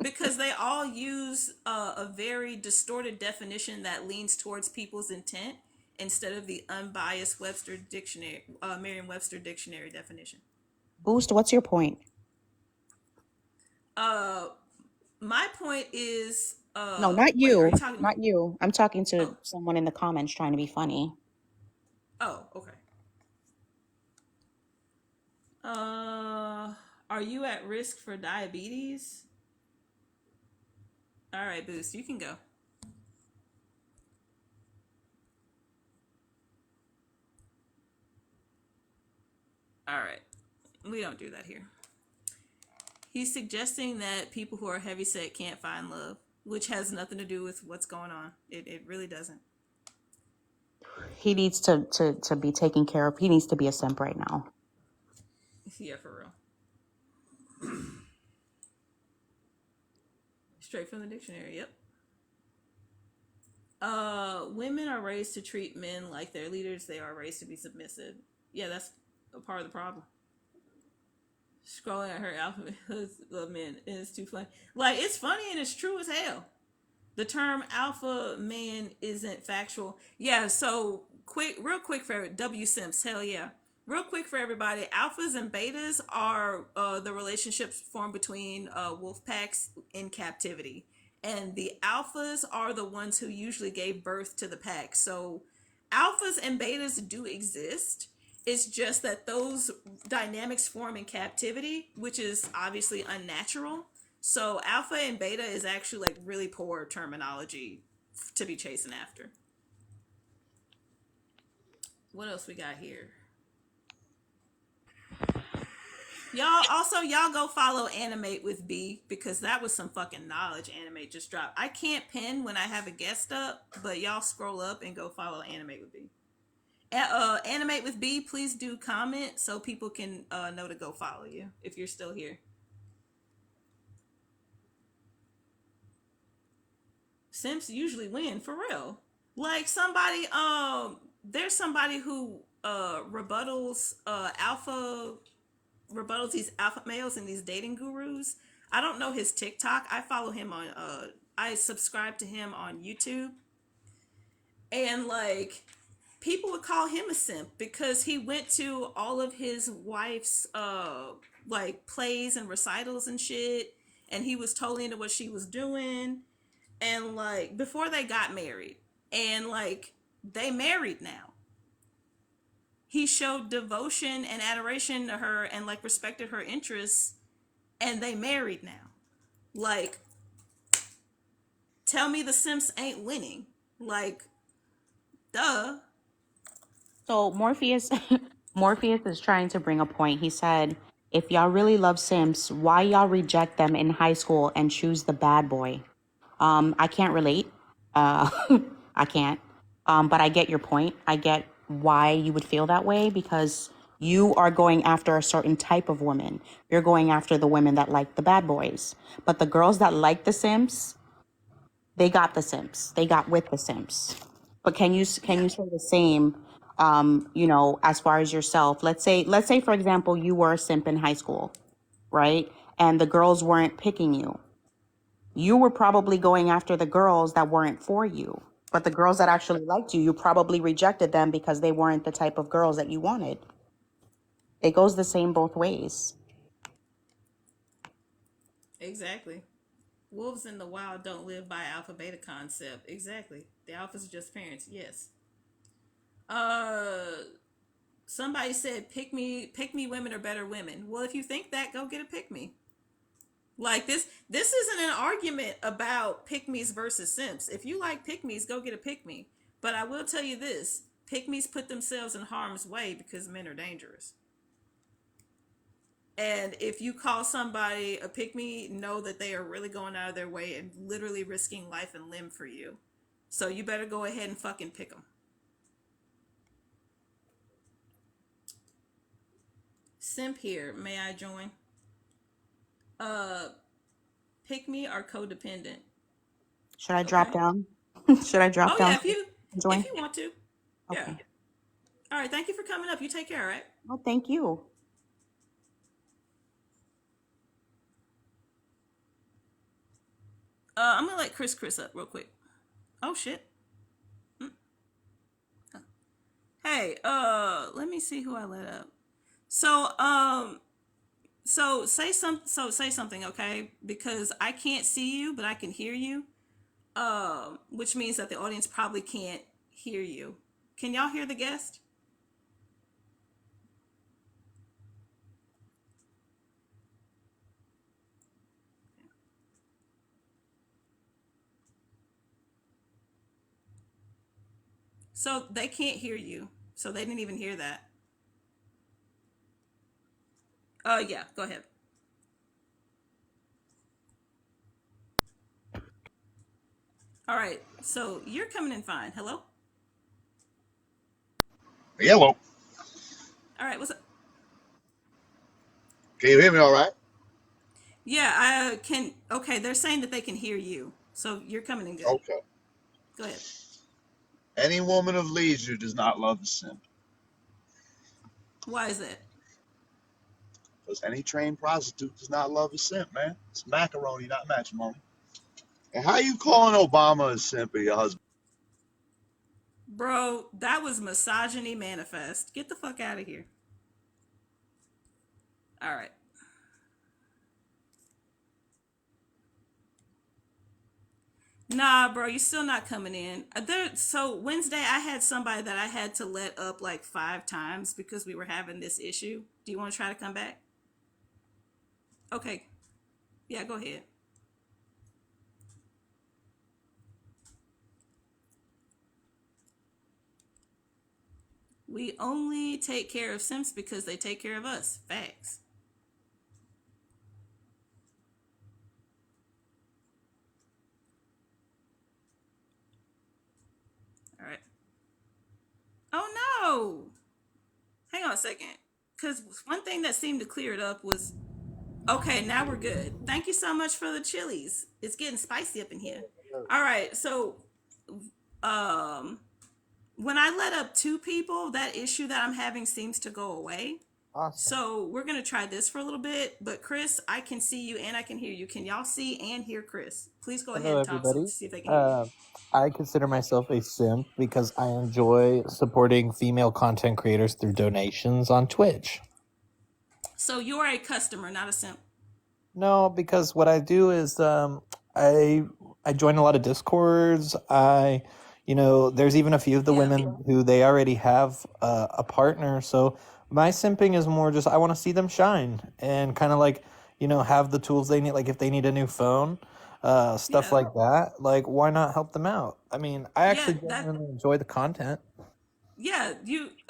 because they all use a very distorted definition that leans towards people's intent instead of the unbiased Webster dictionary, Merriam-Webster dictionary definition. Boost, what's your point? Uh, my point is, No, not wait, are you. you talking? Not you. I'm talking to Oh, someone in the comments trying to be funny. oh, okay. Uh, are you at risk for diabetes? All right, Boost, you can go. All right, we don't do that here. He's suggesting that people who are heavyset can't find love, which has nothing to do with what's going on. It really doesn't. He needs to be taken care of. He needs to be a simp right now. Yeah, for real. Straight from the dictionary. Yep. Women are raised to treat men like they're leaders. They are raised to be submissive. Yeah, that's a part of the problem. Scrolling at her alphabet of men, and it's too funny. Like it's funny and it's true as hell. The term alpha man isn't factual. Yeah. So real quick for W Simps. Hell yeah. Real quick for everybody, alphas and betas are the relationships formed between wolf packs in captivity. And the alphas are the ones who usually gave birth to the pack. So alphas and betas do exist. It's just that those dynamics form in captivity, which is obviously unnatural. So alpha and beta is actually like really poor terminology to be chasing after. What else we got here? Y'all go follow Animate with B because that was some fucking knowledge Animate just dropped. I can't pin when I have a guest up, but y'all scroll up and go follow Animate with B. Animate with B, please do comment so people can know to go follow you if you're still here. Simps usually win for real. Like somebody, there's somebody who rebuttals these alpha males and these dating gurus. I don't know his TikTok. I follow him on I subscribe to him on YouTube. And like people would call him a simp because he went to all of his wife's like plays and recitals and shit, and he was totally into what she was doing, and like before they got married, and like they married now. He showed devotion and adoration to her and like respected her interests, and they married now. Like, tell me the Simps ain't winning. Like, duh. So Morpheus Morpheus is trying to bring a point. He said, if y'all really love Sims, why y'all reject them in high school and choose the bad boy? I can't relate. Uh I can't. But I get your point. I get why you would feel that way because you are going after a certain type of woman. You're going after the women that like the bad boys. But the girls that like the Sims, they got the Simps. They got with the Simps. But can you say the same? As far as yourself, let's say for example, you were a simp in high school, right? And the girls weren't picking you. You were probably going after the girls that weren't for you. But the girls that actually liked you, you probably rejected them because they weren't the type of girls that you wanted. It goes the same both ways. Exactly. Wolves in the wild don't live by alpha beta concept. Exactly. The alphas are just parents. Yes. Uh Somebody said pick me women are better women. Well, if you think that, go get a pick me. Like this isn't an argument about pick me's versus simps. If you like pick me's, go get a pick me. But I will tell you this, pick me's put themselves in harm's way because men are dangerous. And if you call somebody a pick me, know that they are really going out of their way and literally risking life and limb for you. So you better go ahead and fucking pick them. Simp here, may I join? Uh, Pick me are codependent. Should I drop Okay. down? Should I drop Oh yeah, down? if Join? you want to. Yeah. Okay. All right. Thank you for coming up. You take care. All right. Well, thank you. I'm gonna let Chris up real quick. Oh shit. Hey. Let me see who I let up. So say something, okay? Because I can't see you, but I can hear you. Which means that the audience probably can't hear you. Can y'all hear the guest? So they can't hear you. So they didn't even hear that. Yeah, go ahead. All right. So you're coming in fine. Hello? Hello. All right, what's up? Can you hear me all right? Yeah, I can. Okay, they're saying that they can hear you. So you're coming in good. Okay. Go ahead. Any woman of leisure does not love a simp. Why is that? Because any trained prostitute does not love a simp, man. It's macaroni, not matrimony. And how you calling Obama a simp or your husband? Bro, that was misogyny manifest. Get the fuck out of here. All right. Nah, bro, you're still not coming in. So Wednesday, I had somebody that I had to let up like 5 times because we were having this issue. Do you want to try to come back? Okay. Yeah, go ahead. We only take care of Simps because they take care of us. Facts. All right. Oh no. Hang on a second. Because one thing that seemed to clear it up was okay, now we're good. Thank you so much for the chilies. It's getting spicy up in here. All right. So, um, when I let up 2 people, that issue that I'm having seems to go away. Awesome. So we're gonna try this for a little bit. But Chris, I can see you and I can hear you. Can y'all see and hear Chris? Please go ahead Hello, and talk so everybody. see if they can hear you. I consider myself a simp because I enjoy supporting female content creators through donations on Twitch. So you're a customer, not a simp. No, because what I do is I join a lot of discords. There's even a few of the Yeah. women who they already have a partner. So my simping is more just I want to see them shine and kind of like have the tools they need. Like if they need a new phone, stuff Yeah. like that. Like why not help them out? I mean, I Yeah. actually genuinely enjoy the content. Yeah.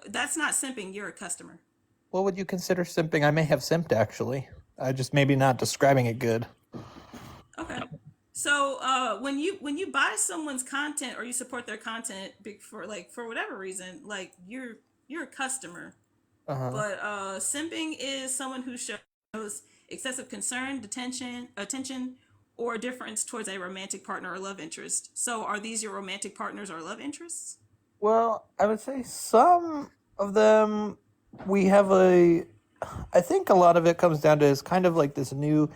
That's not simping. You're a customer. What would you consider simping? I may have simped actually. I just maybe not describing it good. Okay. So when you buy someone's content or you support their content for whatever reason, like you're a customer. Uh huh. But simping is someone who shows excessive concern, attention, or difference towards a romantic partner or love interest. So are these your romantic partners or love interests? Well, I would say some of them we have a I think a lot of it comes down to is kind of like this new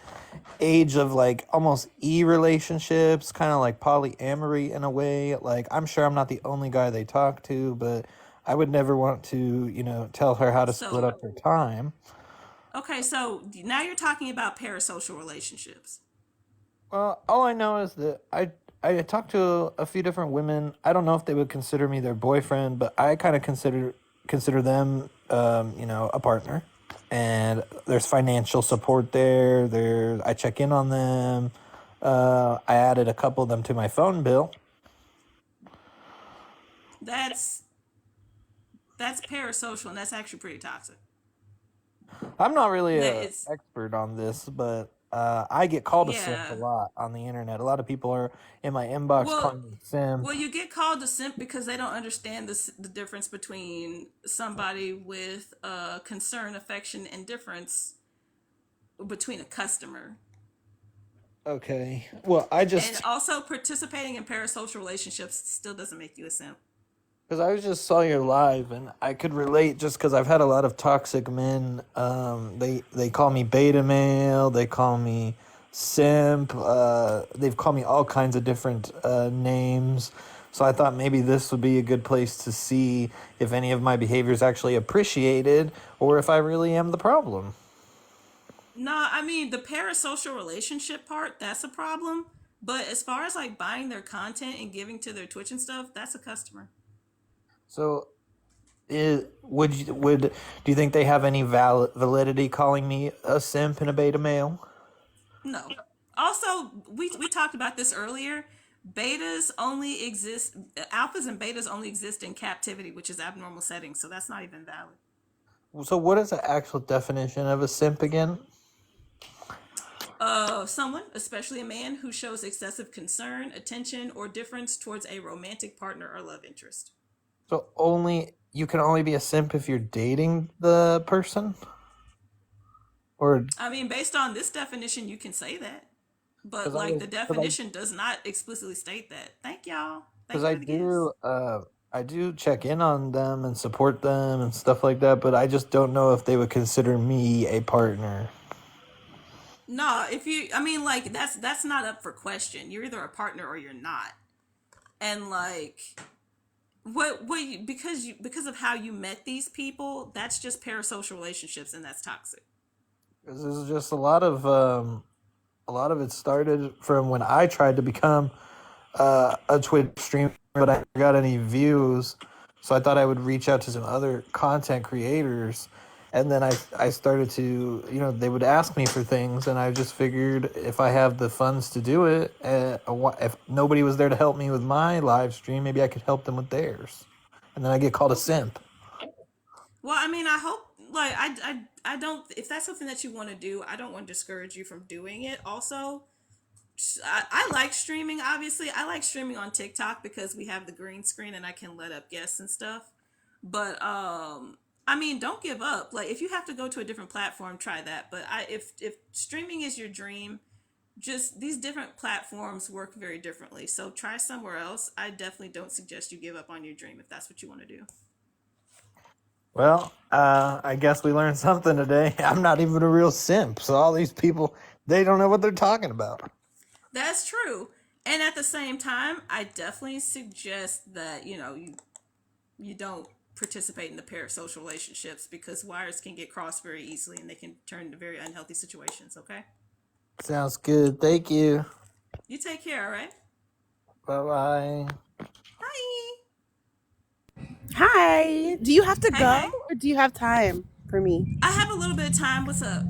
age of like almost relationships, kind of like polyamory in a way. Like I'm sure I'm not the only guy they talk to, but I would never want to, tell her how to split So up her time. okay, so now you're talking about parasocial relationships. Well, all I know is that I talked to a few different women. I don't know if they would consider me their boyfriend, but I kind of consider them, a partner. And there's financial support there. I check in on them. I added a couple of them to my phone bill. That's that's parasocial and that's actually pretty toxic. I'm not really That a it's expert on this, but I get called a simp a yeah. lot on the internet. A lot of people are in my inbox Well, calling me simp. Well, you get called a simp because they don't understand the difference between somebody with concern, affection, and difference between a customer. Okay. Well, I And just also, participating in parasocial relationships still doesn't make you a simp. because I was just saw your live and I could relate just because I've had a lot of toxic men. They call me beta male. They call me simp. They've called me all kinds of different names. So I thought maybe this would be a good place to see if any of my behavior is actually appreciated or if I really am the problem. Nah, I mean, the parasocial relationship part, that's a problem. But as far as like buying their content and giving to their Twitch and stuff, that's a customer. So would do you think they have any validity calling me a simp and a beta male? No. Also, we talked about this earlier. Betas only exist, alphas and betas only exist in captivity, which is abnormal settings. So that's not even valid. So what is the actual definition of a simp again? Someone, especially a man, who shows excessive concern, attention, or difference towards a romantic partner or love interest. So only you can only be a simp if you're dating the person, or I mean, based on this definition, you can say that. But because I like was the definition does not explicitly state that. Thank y'all. Thank because you I for the gifts. do I do check in on them and support them and stuff like that, but I just don't know if they would consider me a partner. No, if you, I mean, like that's not up for question. You're either a partner or you're not. And like because of how you met these people, that's just parasocial relationships and that's toxic. 'Cause this is just a lot of it started from when I tried to become a Twitch streamer, but I never got any views. So I thought I would reach out to some other content creators. And then I started to, they would ask me for things, and I just figured if I have the funds to do it, if nobody was there to help me with my live stream, maybe I could help them with theirs. And then I get called a Okay. simp. Well, I mean, I hope like I don't if that's something that you want to do, I don't want to discourage you from doing it. Also, I like streaming. Obviously, I like streaming on TikTok because we have the green screen and I can let up guests and stuff. But I mean, don't give up. Like if you have to go to a different platform, try that. But if streaming is your dream, just these different platforms work very differently. So try somewhere else. I definitely don't suggest you give up on your dream if that's what you want to do. Well, I guess we learned something today. I'm not even a real simp. So all these people, they don't know what they're talking about. That's true. And at the same time, I definitely suggest that, you don't participate in the parasocial relationships because wires can get crossed very easily and they can turn into very unhealthy situations, okay? Sounds good. Thank you. You take care, all right? Bye-bye. Bye. Hi. Do you have to Hey, go hey. or do you have time for me? I have a little bit of time. What's up?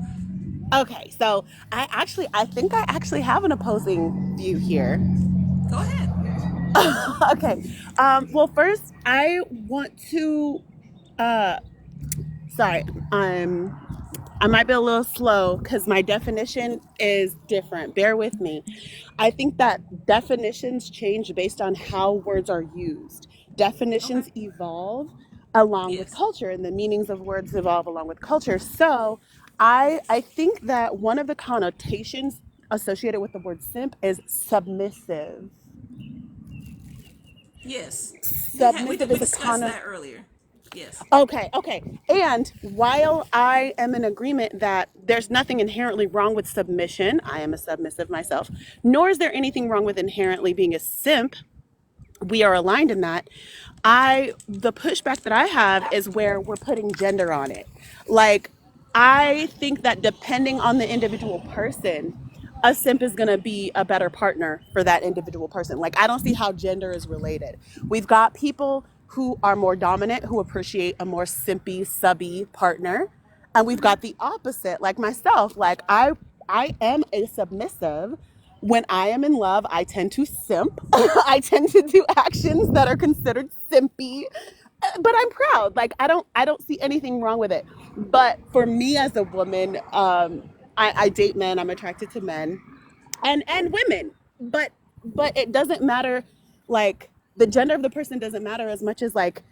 Okay, so I think I actually have an opposing view here. Go ahead. Okay. Well, first I want to. Uh, sorry. I might be a little slow because my definition is different. Bear with me. I think that definitions change based on how words are used. Okay. Definitions evolve along with Yes. culture, and the meanings of words evolve along with culture. So I think that one of the connotations associated with the word simp is submissive. Yes. We Submissive is a discussed connotation. that earlier. Yes. Okay. And while I am in agreement that there's nothing inherently wrong with submission, I am a submissive myself, nor is there anything wrong with inherently being a simp. We are aligned in that. The pushback that I have is where we're putting gender on it. Like, I think that depending on the individual person, a simp is going to be a better partner for that individual person. Like, I don't see how gender is related. We've got people who are more dominant, who appreciate a more simpy, subby partner. And we've got the opposite, like myself. I am a submissive. When I am in love, I tend to simp. I tend to do actions that are considered simpy, but I'm proud. Like I don't see anything wrong with it. But for me as a woman, I date men. I'm attracted to men and women. But it doesn't matter. Like the gender of the person doesn't matter as much as like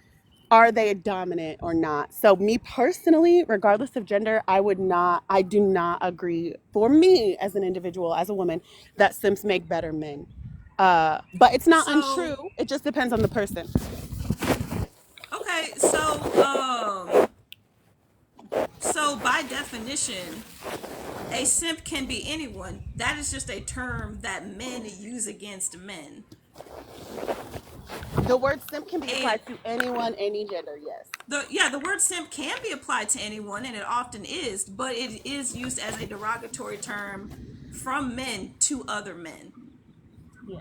are they dominant or not. So me personally, regardless of gender, I do not agree for me as an individual, as a woman, that simps make better men. But it's not So, untrue. It just depends on the person. okay. So by definition, a simp can be anyone. That is just a term that men use against men. The word simp can be And applied to anyone, any gender, yes. the word simp can be applied to anyone and it often is, but it is used as a derogatory term from men to other men. Yeah.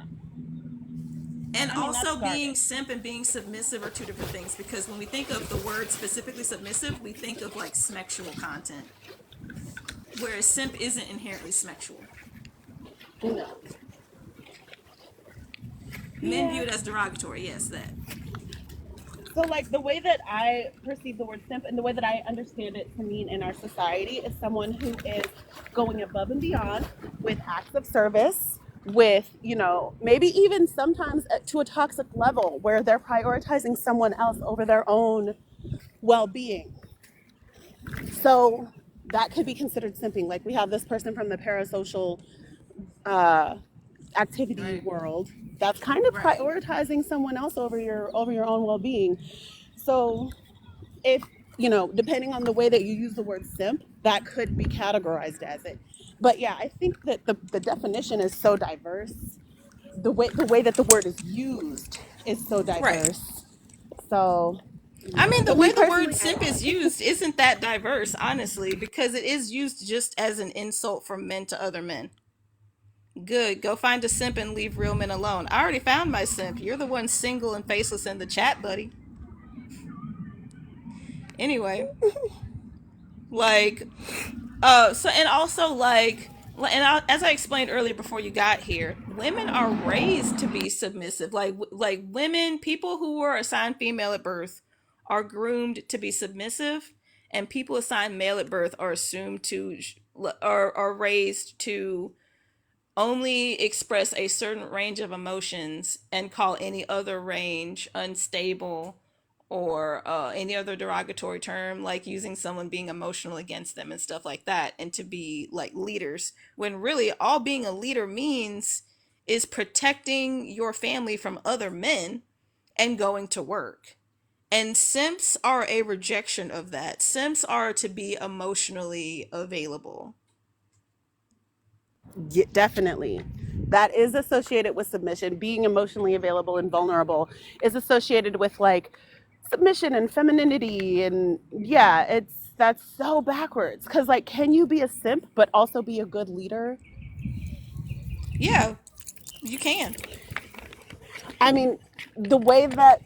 And I mean, that's also being garbage. simp and being submissive are two different things because when we think of the word specifically submissive, we think of like sexual content. Whereas simp isn't inherently sexual. No. Men Yeah. view it as derogatory, yes, that. So, like, the way that I perceive the word simp and the way that I understand it to mean in our society is someone who is going above and beyond with acts of service, with, maybe even sometimes to a toxic level where they're prioritizing someone else over their own well being. So, that could be considered simping. Like, we have this person from the parasocial uh, activity Right. world that's kind of Right. prioritizing someone else over your own well-being. So if depending on the way that you use the word simp, that could be categorized as it. But yeah, I think that the definition is so diverse. The way that the word is used is so Right. diverse. So I mean, the But me way the word personally, simp is used isn't that diverse, honestly, because it is used just as an insult from men to other men. Good, go find a simp and leave real men alone. I already found my simp. You're the one single and faceless in the chat, buddy. Anyway, like, so and also as I explained earlier before you got here, women are raised to be submissive. Like women, people who were assigned female at birth are groomed to be submissive, and people assigned male at birth are assumed to are raised to only express a certain range of emotions and call any other range unstable, or any other derogatory term, like using someone being emotional against them and stuff like that, and to be like leaders, when really all being a leader means is protecting your family from other men and going to work. And simps are a rejection of that. Simps are to be emotionally available. yeah, definitely. That is associated with submission. Being emotionally available and vulnerable is associated with like submission and femininity. And yeah, that's so backwards. Because, like, can you be a simp but also be a good leader? Yeah, you can. I mean, the way that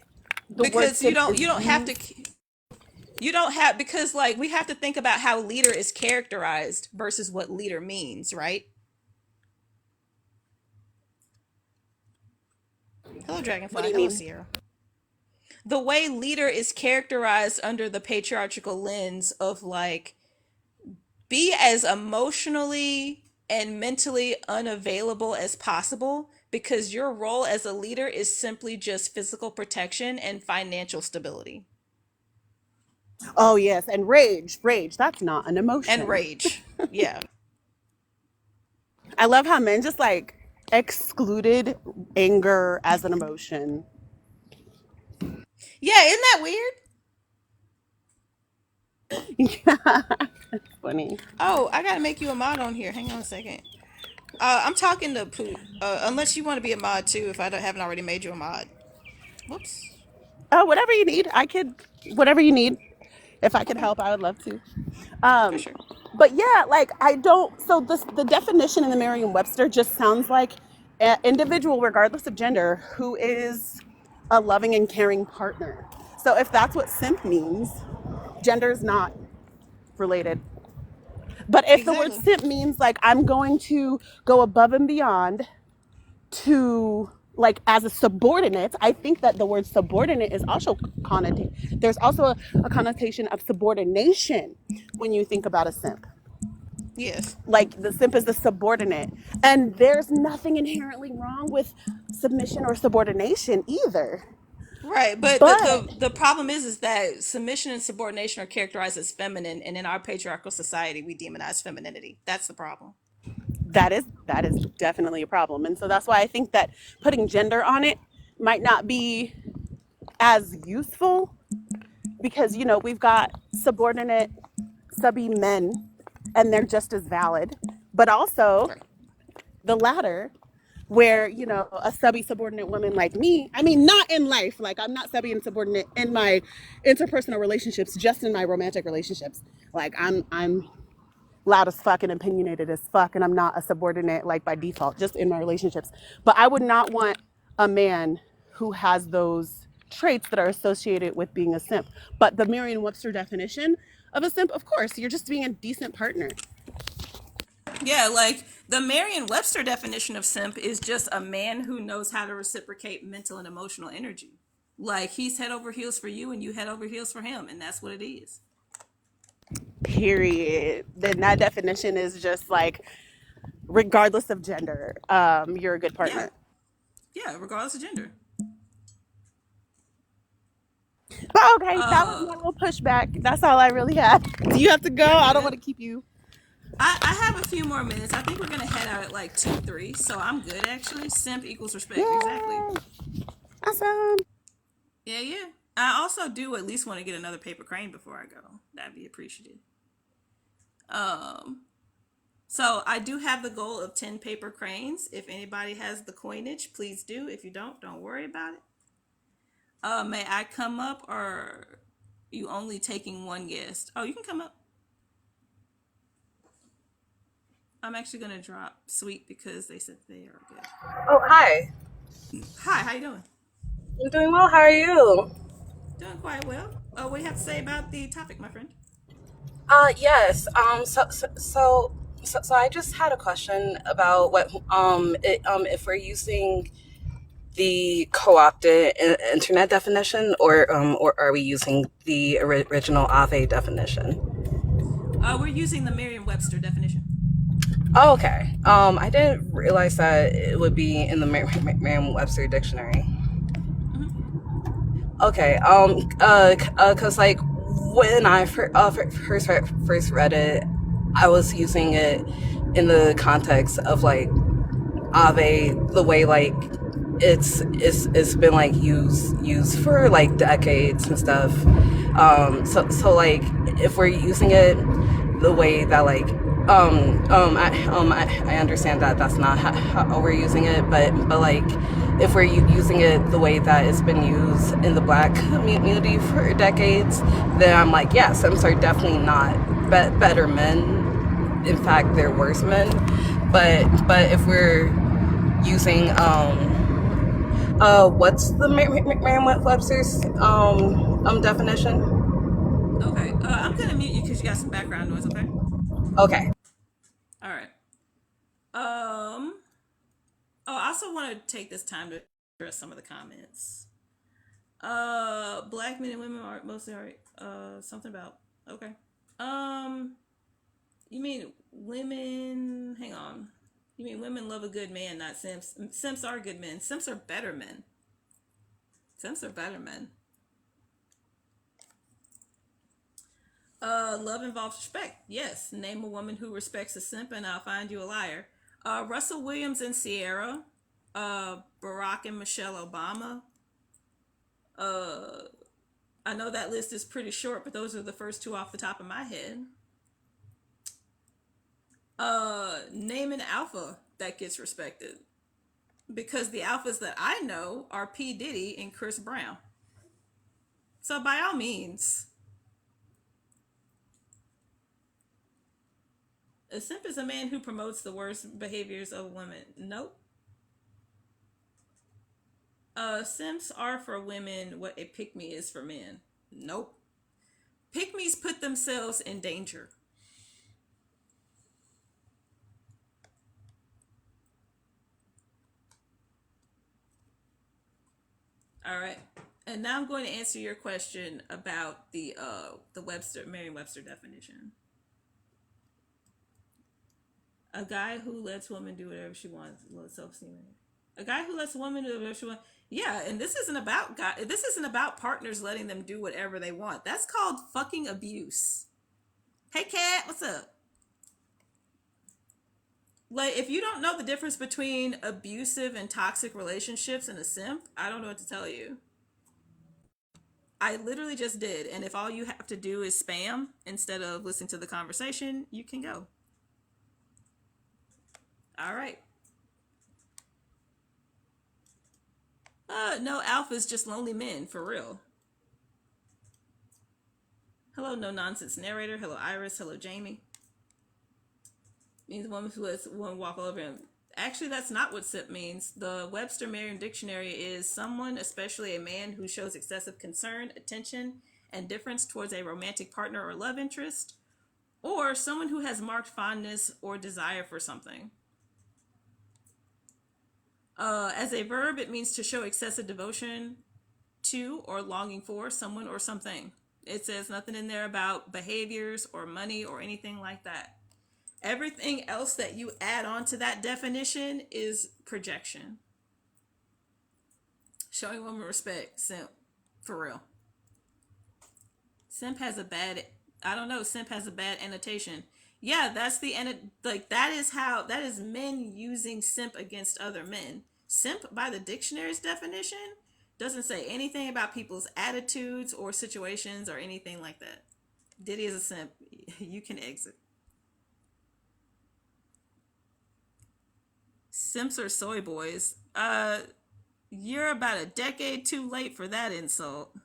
the word Because you simp don't is you don't have to used. you don't have because like we have to think about how leader is characterized versus what leader means, right? Hello What do Dragonfly, you hello mean? Sierra. The way leader is characterized under the patriarchal lens of like, be as emotionally and mentally unavailable as possible, because your role as a leader is simply just physical protection and financial stability Oh, yes. And rage. Rage. That's not an and emotion. rage. Yeah. I love how men just like excluded anger as an emotion. Yeah, isn't that weird? Yeah, funny. Oh, I gotta make you a mod on here. Hang on a second. I'm talking to Poot. Unless you want to be a mod too, if haven't already made you a mod. Whoops. Oh, whatever you need. Whatever you need. If I could Okay, help, I would love to. for Um, sure. but yeah, like I don't. So the definition in the Merriam-Webster just sounds like an individual, regardless of gender, who is a loving and caring partner. So if that's what simp means, gender is not related. But if the word Exactly. simp means like I'm going to go above and beyond to like as a subordinate, I think that the word subordinate is also connotated. There's also a connotation of subordination when you think about a simp. Yes. Like the simp is the subordinate, and there's nothing inherently wrong with submission or subordination either. Right, but But the problem is that submission and subordination are characterized as feminine, and in our patriarchal society, we demonize femininity. That's the problem. that is definitely a problem, and so that's why I think that putting gender on it might not be as useful, because we've got subordinate subby men and they're just as valid, but also Right. the latter, where a subby subordinate woman like me, I mean, not in life, like I'm not subby and subordinate in my interpersonal relationships, just in my romantic relationships. Like I'm loud as fuck and opinionated as fuck, and I'm not a subordinate like by default, just in my relationships. But I would not want a man who has those traits that are associated with being a simp. But the Merriam-Webster definition of a simp, of course, you're just being a decent partner. Yeah, like the Merriam-Webster definition of simp is just a man who knows how to reciprocate mental and emotional energy. Like he's head over heels for you, and you head over heels for him, and that's what it is. Period. Then that definition is just like, regardless of gender, you're a good Yeah, partner. yeah, regardless of gender. But okay, that was Uh, my little pushback. That's all I really have. Do you have to go? you're I don't want good. to keep you. I have a few more minutes. I think we're gonna head out at like 2-3, so I'm good actually. Simp equals respect, exactly. Yay! Awesome. Yeah, yeah. I also do at least want to get another paper crane before I go. That'd be appreciated. Um, so I do have the goal of 10 paper cranes. If anybody has the coinage, please do. If you don't worry about it. May I come up, or You only taking one guest. Oh, you can come up. I'm actually gonna drop Sweet because they said they are good. Oh, hi. Hi, how you doing? I'm doing well. How are you? Doing quite well. What do you have to say about the topic, my friend? Yes. So I just had a question about if we're using the co-opted internet definition, or are we using the original Ave definition? We're using the Merriam-Webster definition. Oh, okay. I didn't realize that it would be in the Merriam-Webster dictionary. Mm-hmm. Okay. Cause like when I first read it, I was using it in the context of like Ave, the way like it's been like used for like decades and stuff. So like if we're using it the way that like I understand that that's not how we're using it, but like if we're using it the way that it's been used in the Black community for decades, then I'm like, yeah, Simps are definitely not better men. In fact, they're worse men. But if we're using what's the Merriam-Webster's definition? Okay. I'm gonna mute you because you got some background noise. Okay. Okay. All right. Oh, I also want to take this time to address some of the comments. Black men and women are mostly alright. Something about okay. You mean women? Hang on. You mean women love a good man, not simps? Simps are good men. Simps are better men. Simps are better men. Love involves respect. Yes. Name a woman who respects a simp, and I'll find you a liar. Russell Williams and Sierra. Barack and Michelle Obama. I know that list is pretty short, but those are the first two off the top of my head. Name an alpha that gets respected. Because the alphas that I know are P. Diddy and Chris Brown. So by all means, a simp is a man who promotes the worst behaviors of women. Nope. Simps are for women what a pick-me is for men. Nope. Pick-me's put themselves in danger. All right. And now I'm going to answer your question about the Merriam-Webster definition. A guy who lets women do whatever she wants, low self-esteem. A guy who lets a woman do whatever she wants. Yeah, and this isn't about this isn't about partners letting them do whatever they want. That's called fucking abuse. Hey Kat, what's up? Like, if you don't know the difference between abusive and toxic relationships and a simp, I don't know what to tell you. I literally just did, and if all you have to do is spam instead of listening to the conversation, you can go. All right. No, alphas, just lonely men, for real. Hello, no nonsense narrator. Hello, Iris. Hello, Jamie. Means a woman who lets one walk all over him. Actually, that's not what simp means. The Webster Merriam Dictionary is someone, especially a man, who shows excessive concern, attention, and deference towards a romantic partner or love interest, or someone who has marked fondness or desire for something. As a verb, it means to show excessive devotion to or longing for someone or something. It says nothing in there about behaviors or money or anything like that. Everything else that you add on to that definition is projection. Showing women respect, simp, for real. Simp has a bad, I don't know, simp has a bad annotation. Yeah, that's the, like, that is men using simp against other men. Simp, by the dictionary's definition, doesn't say anything about people's attitudes or situations or anything like that. Diddy is a simp. You can exit. Simps are soy boys. You're about a decade too late for that insult.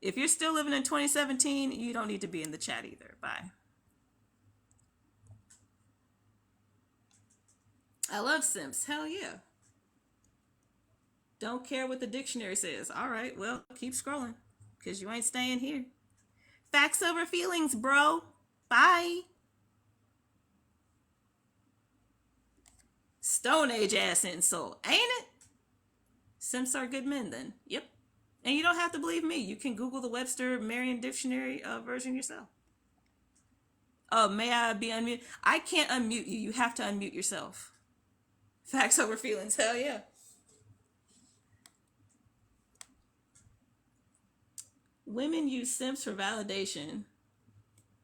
If you're still living in 2017, you don't need to be in the chat either. Bye. I love Simps. Hell yeah. Don't care what the dictionary says. All right, well, keep scrolling because you ain't staying here. Facts over feelings, bro. Bye. Stone Age ass insult, ain't it? Simps are good men then. Yep. And you don't have to believe me. You can Google the Webster Merriam Dictionary version yourself. Oh, may I be unmuted? I can't unmute you. You have to unmute yourself. Facts over feelings. Hell yeah. Women use simps for validation.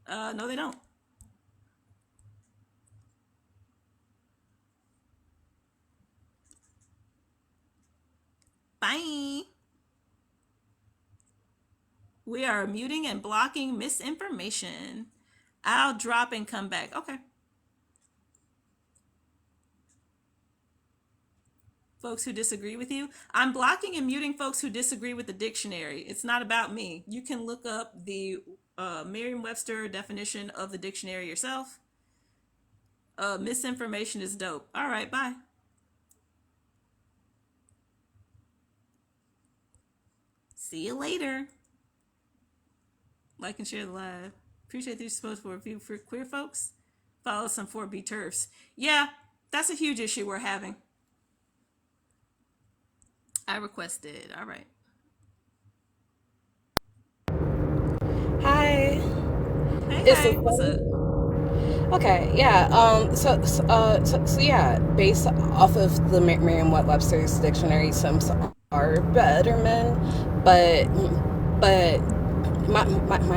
No, they don't. Bye. We are muting and blocking misinformation. I'll drop and come back. Okay. Folks who disagree with you. I'm blocking and muting folks who disagree with the dictionary. It's not about me. You can look up the Merriam-Webster definition of the dictionary yourself. Misinformation is dope. All right, bye. See you later. Like and share the live. Appreciate the support for review for queer folks. Follow some 4B turfs. Yeah, that's a huge issue we're having. I requested. All right. Hi. Hey, what's up? Okay, yeah. So yeah, based off of the Merriam-Webster's dictionary, Simps are better men, but my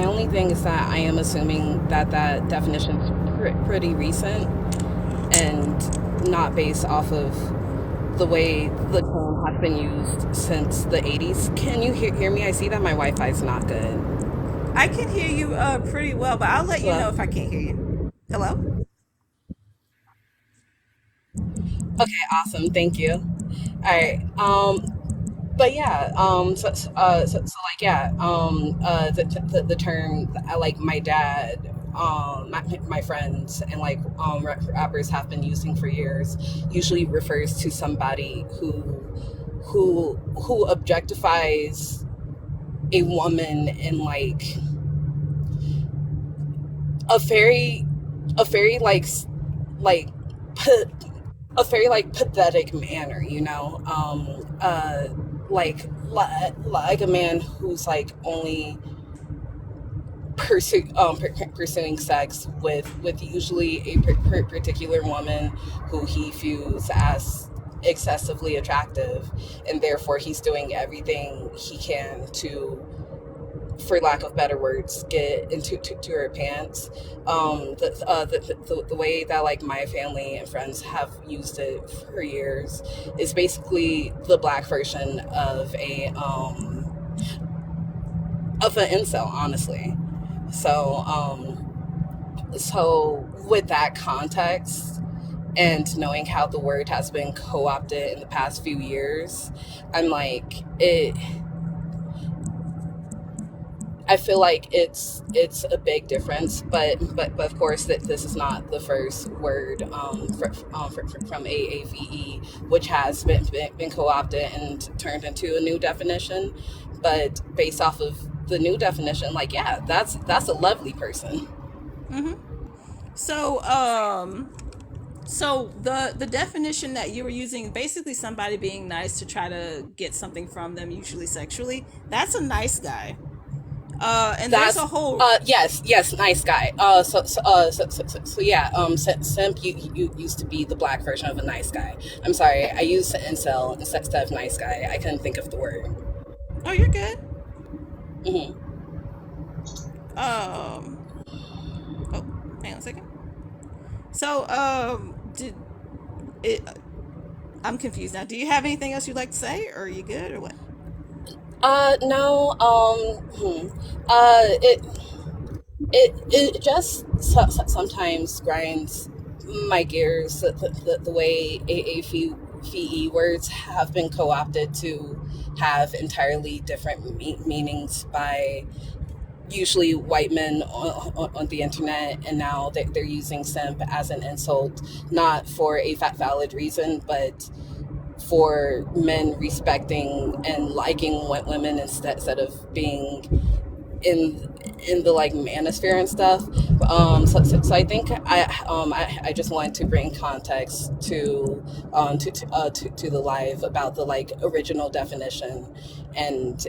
only thing is that I am assuming that definition's pretty recent and not based off of the way the term has been used since the 80s. Can you hear me? I see that my Wi-Fi is not good. I can hear you pretty well, but I'll let you know if I can't hear you. Hello? Okay, awesome. Thank you. All right. But yeah, like yeah, the term like my dad, my friends, and like rappers have been using for years usually refers to somebody who objectifies a woman in like a very like pa- a very like pathetic manner, you know, like a man who's like only pursuing sex with usually a particular woman who he views as excessively attractive, and therefore he's doing everything he can to, for lack of better words, get into to her pants. The way that like my family and friends have used it for years is basically the black version of an incel, honestly. So with that context and knowing how the word has been co-opted in the past few years, I'm like it. I feel like it's a big difference, but of course that this is not the first word from AAVE, which has been co-opted and turned into a new definition. But based off of the new definition, like yeah, that's a lovely person. Mm-hmm. So the definition that you were using, basically somebody being nice to try to get something from them, usually sexually. That's a nice guy. And That's there's a whole yes, nice guy. So yeah. Simp you used to be the black version of a nice guy. I'm sorry, I used incel instead of nice guy. I couldn't think of the word. Oh, you're good. Mm-hmm. Oh, hang on a second. So did it? I'm confused now. Do you have anything else you'd like to say, or are you good, or what? No. It just sometimes grinds my gears the way AAV VE words have been co-opted to have entirely different meanings by usually white men on the internet, and now they're using simp as an insult, not for a valid reason, but for men respecting and liking women instead of being in the like manosphere and stuff. So I think I just wanted to bring context to the live about the like original definition, and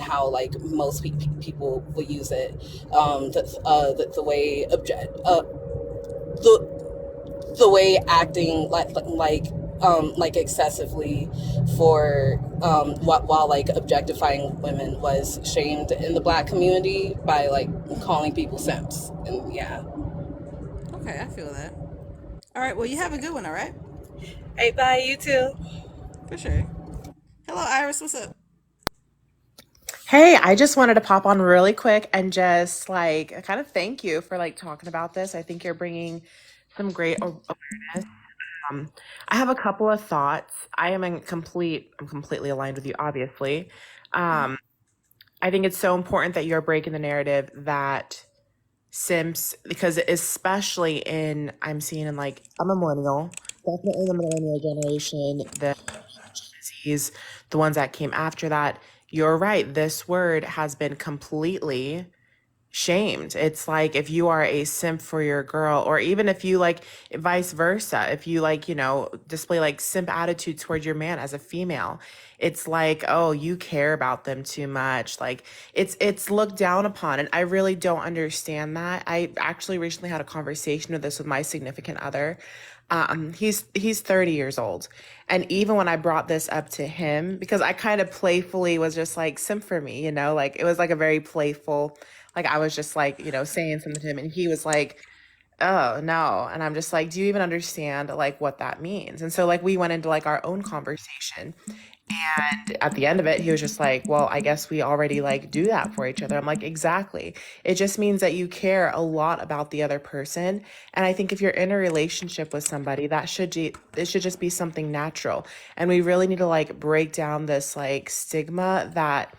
how like most people will use it, the way the way acting like excessively for while like objectifying women was shamed in the black community by like calling people simps, and yeah. Okay, I feel that. All right, well, you have a good one, all right? Hey, bye, you too. For sure. Hello, Iris, what's up? Hey, I just wanted to pop on really quick and just like kind of thank you for like talking about this. I think you're bringing some great awareness. I have a couple of thoughts. I'm completely aligned with you, obviously. Um, I think it's so important that you're breaking the narrative that Simps, because especially I'm seeing in like, I'm a millennial, definitely the millennial generation, the Z's, the ones that came after that. You're right. This word has been completely shamed. It's like if you are a simp for your girl, or even if you like vice versa, if you like, display like simp attitude towards your man as a female, it's like, oh, you care about them too much. Like it's looked down upon. And I really don't understand that. I actually recently had a conversation with this with my significant other. He's 30 years old. And even when I brought this up to him, because I kind of playfully was just like, simp for me, like it was like a very playful, like I was just like, saying something to him, and he was like, oh no. And I'm just like, do you even understand like what that means? And so like we went into like our own conversation. And at the end of it, he was just like, well, I guess we already like do that for each other. I'm like, exactly. It just means that you care a lot about the other person. And I think if you're in a relationship with somebody, it should just be something natural. And we really need to like break down this like stigma that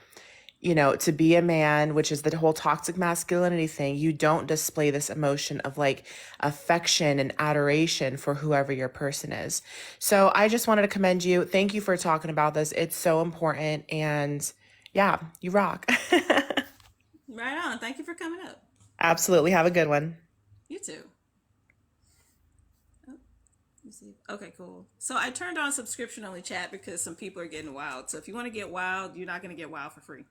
to be a man, which is the whole toxic masculinity thing, you don't display this emotion of like affection and adoration for whoever your person is. So I just wanted to commend you. Thank you for talking about this. It's so important. And yeah, you rock. Right on. Thank you for coming up. Absolutely. Have a good one. You too. Oh, let me see. Okay, cool. So I turned on subscription only chat because some people are getting wild. So if you want to get wild, you're not going to get wild for free.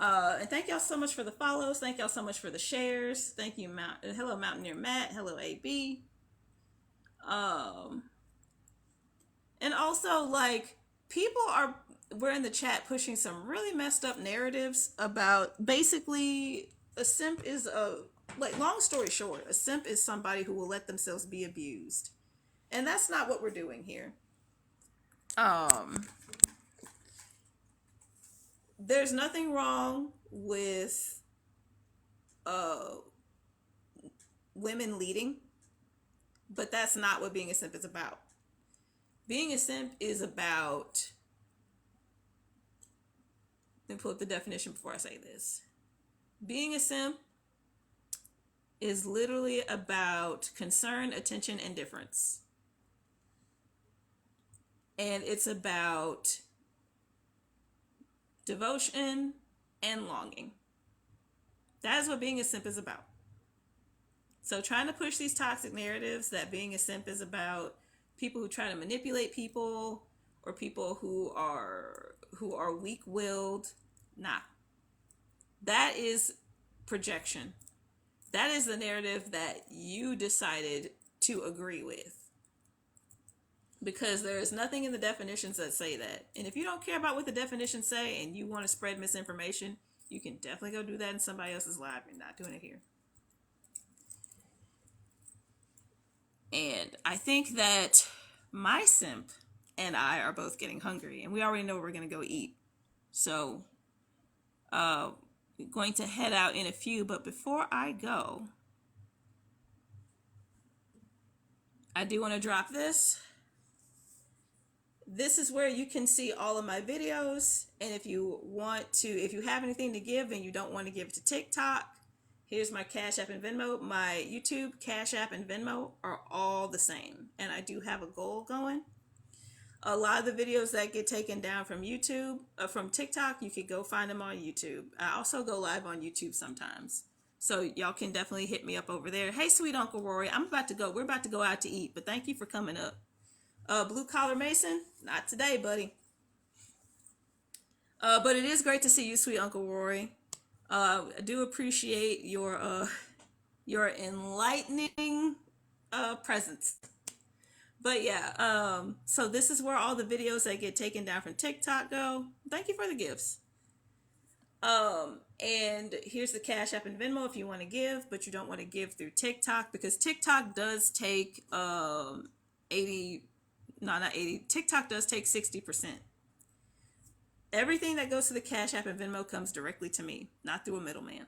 And thank y'all so much for the follows. Thank y'all so much for the shares. Thank you, hello Mountaineer Matt. Hello AB. And also like we're in the chat pushing some really messed up narratives about basically a simp is long story short, a simp is somebody who will let themselves be abused, and that's not what we're doing here. There's nothing wrong with women leading, but that's not what being a simp is about. Being a simp is about, let me pull up the definition before I say this. Being a simp is literally about concern, attention, and difference. And it's about devotion and longing. That is what being a simp is about. So trying to push these toxic narratives that being a simp is about people who try to manipulate people or people who are weak-willed, nah. That is projection. That is the narrative that you decided to agree with. Because there is nothing in the definitions that say that. And if you don't care about what the definitions say and you want to spread misinformation, you can definitely go do that in somebody else's live. You're not doing it here. And I think that my simp and I are both getting hungry, and we already know we're going to go eat. So, we're going to head out in a few, but before I go, I do want to drop this. this is where you can see all of my videos. And if you have anything to give and you don't want to give it to TikTok, here's my Cash App and Venmo. My YouTube, Cash App, and Venmo are all the same. And I do have a goal going. A lot of the videos that get taken down from YouTube, from TikTok, you could go find them on YouTube. I also go live on YouTube sometimes. So y'all can definitely hit me up over there. Hey, sweet Uncle Rory, we're about to go out to eat, but thank you for coming up. Blue Collar Mason, not today, buddy. But it is great to see you, sweet Uncle Rory. I do appreciate your enlightening presence. But yeah, so this is where all the videos that get taken down from TikTok go. Thank you for the gifts. And here's the Cash App and Venmo if you want to give, but you don't want to give through TikTok, because TikTok does take 80, no, not 80. TikTok does take 60%. Everything that goes to the Cash App and Venmo comes directly to me, not through a middleman.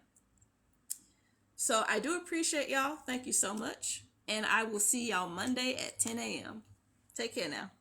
So I do appreciate y'all. Thank you so much. And I will see y'all Monday at 10 a.m. Take care now.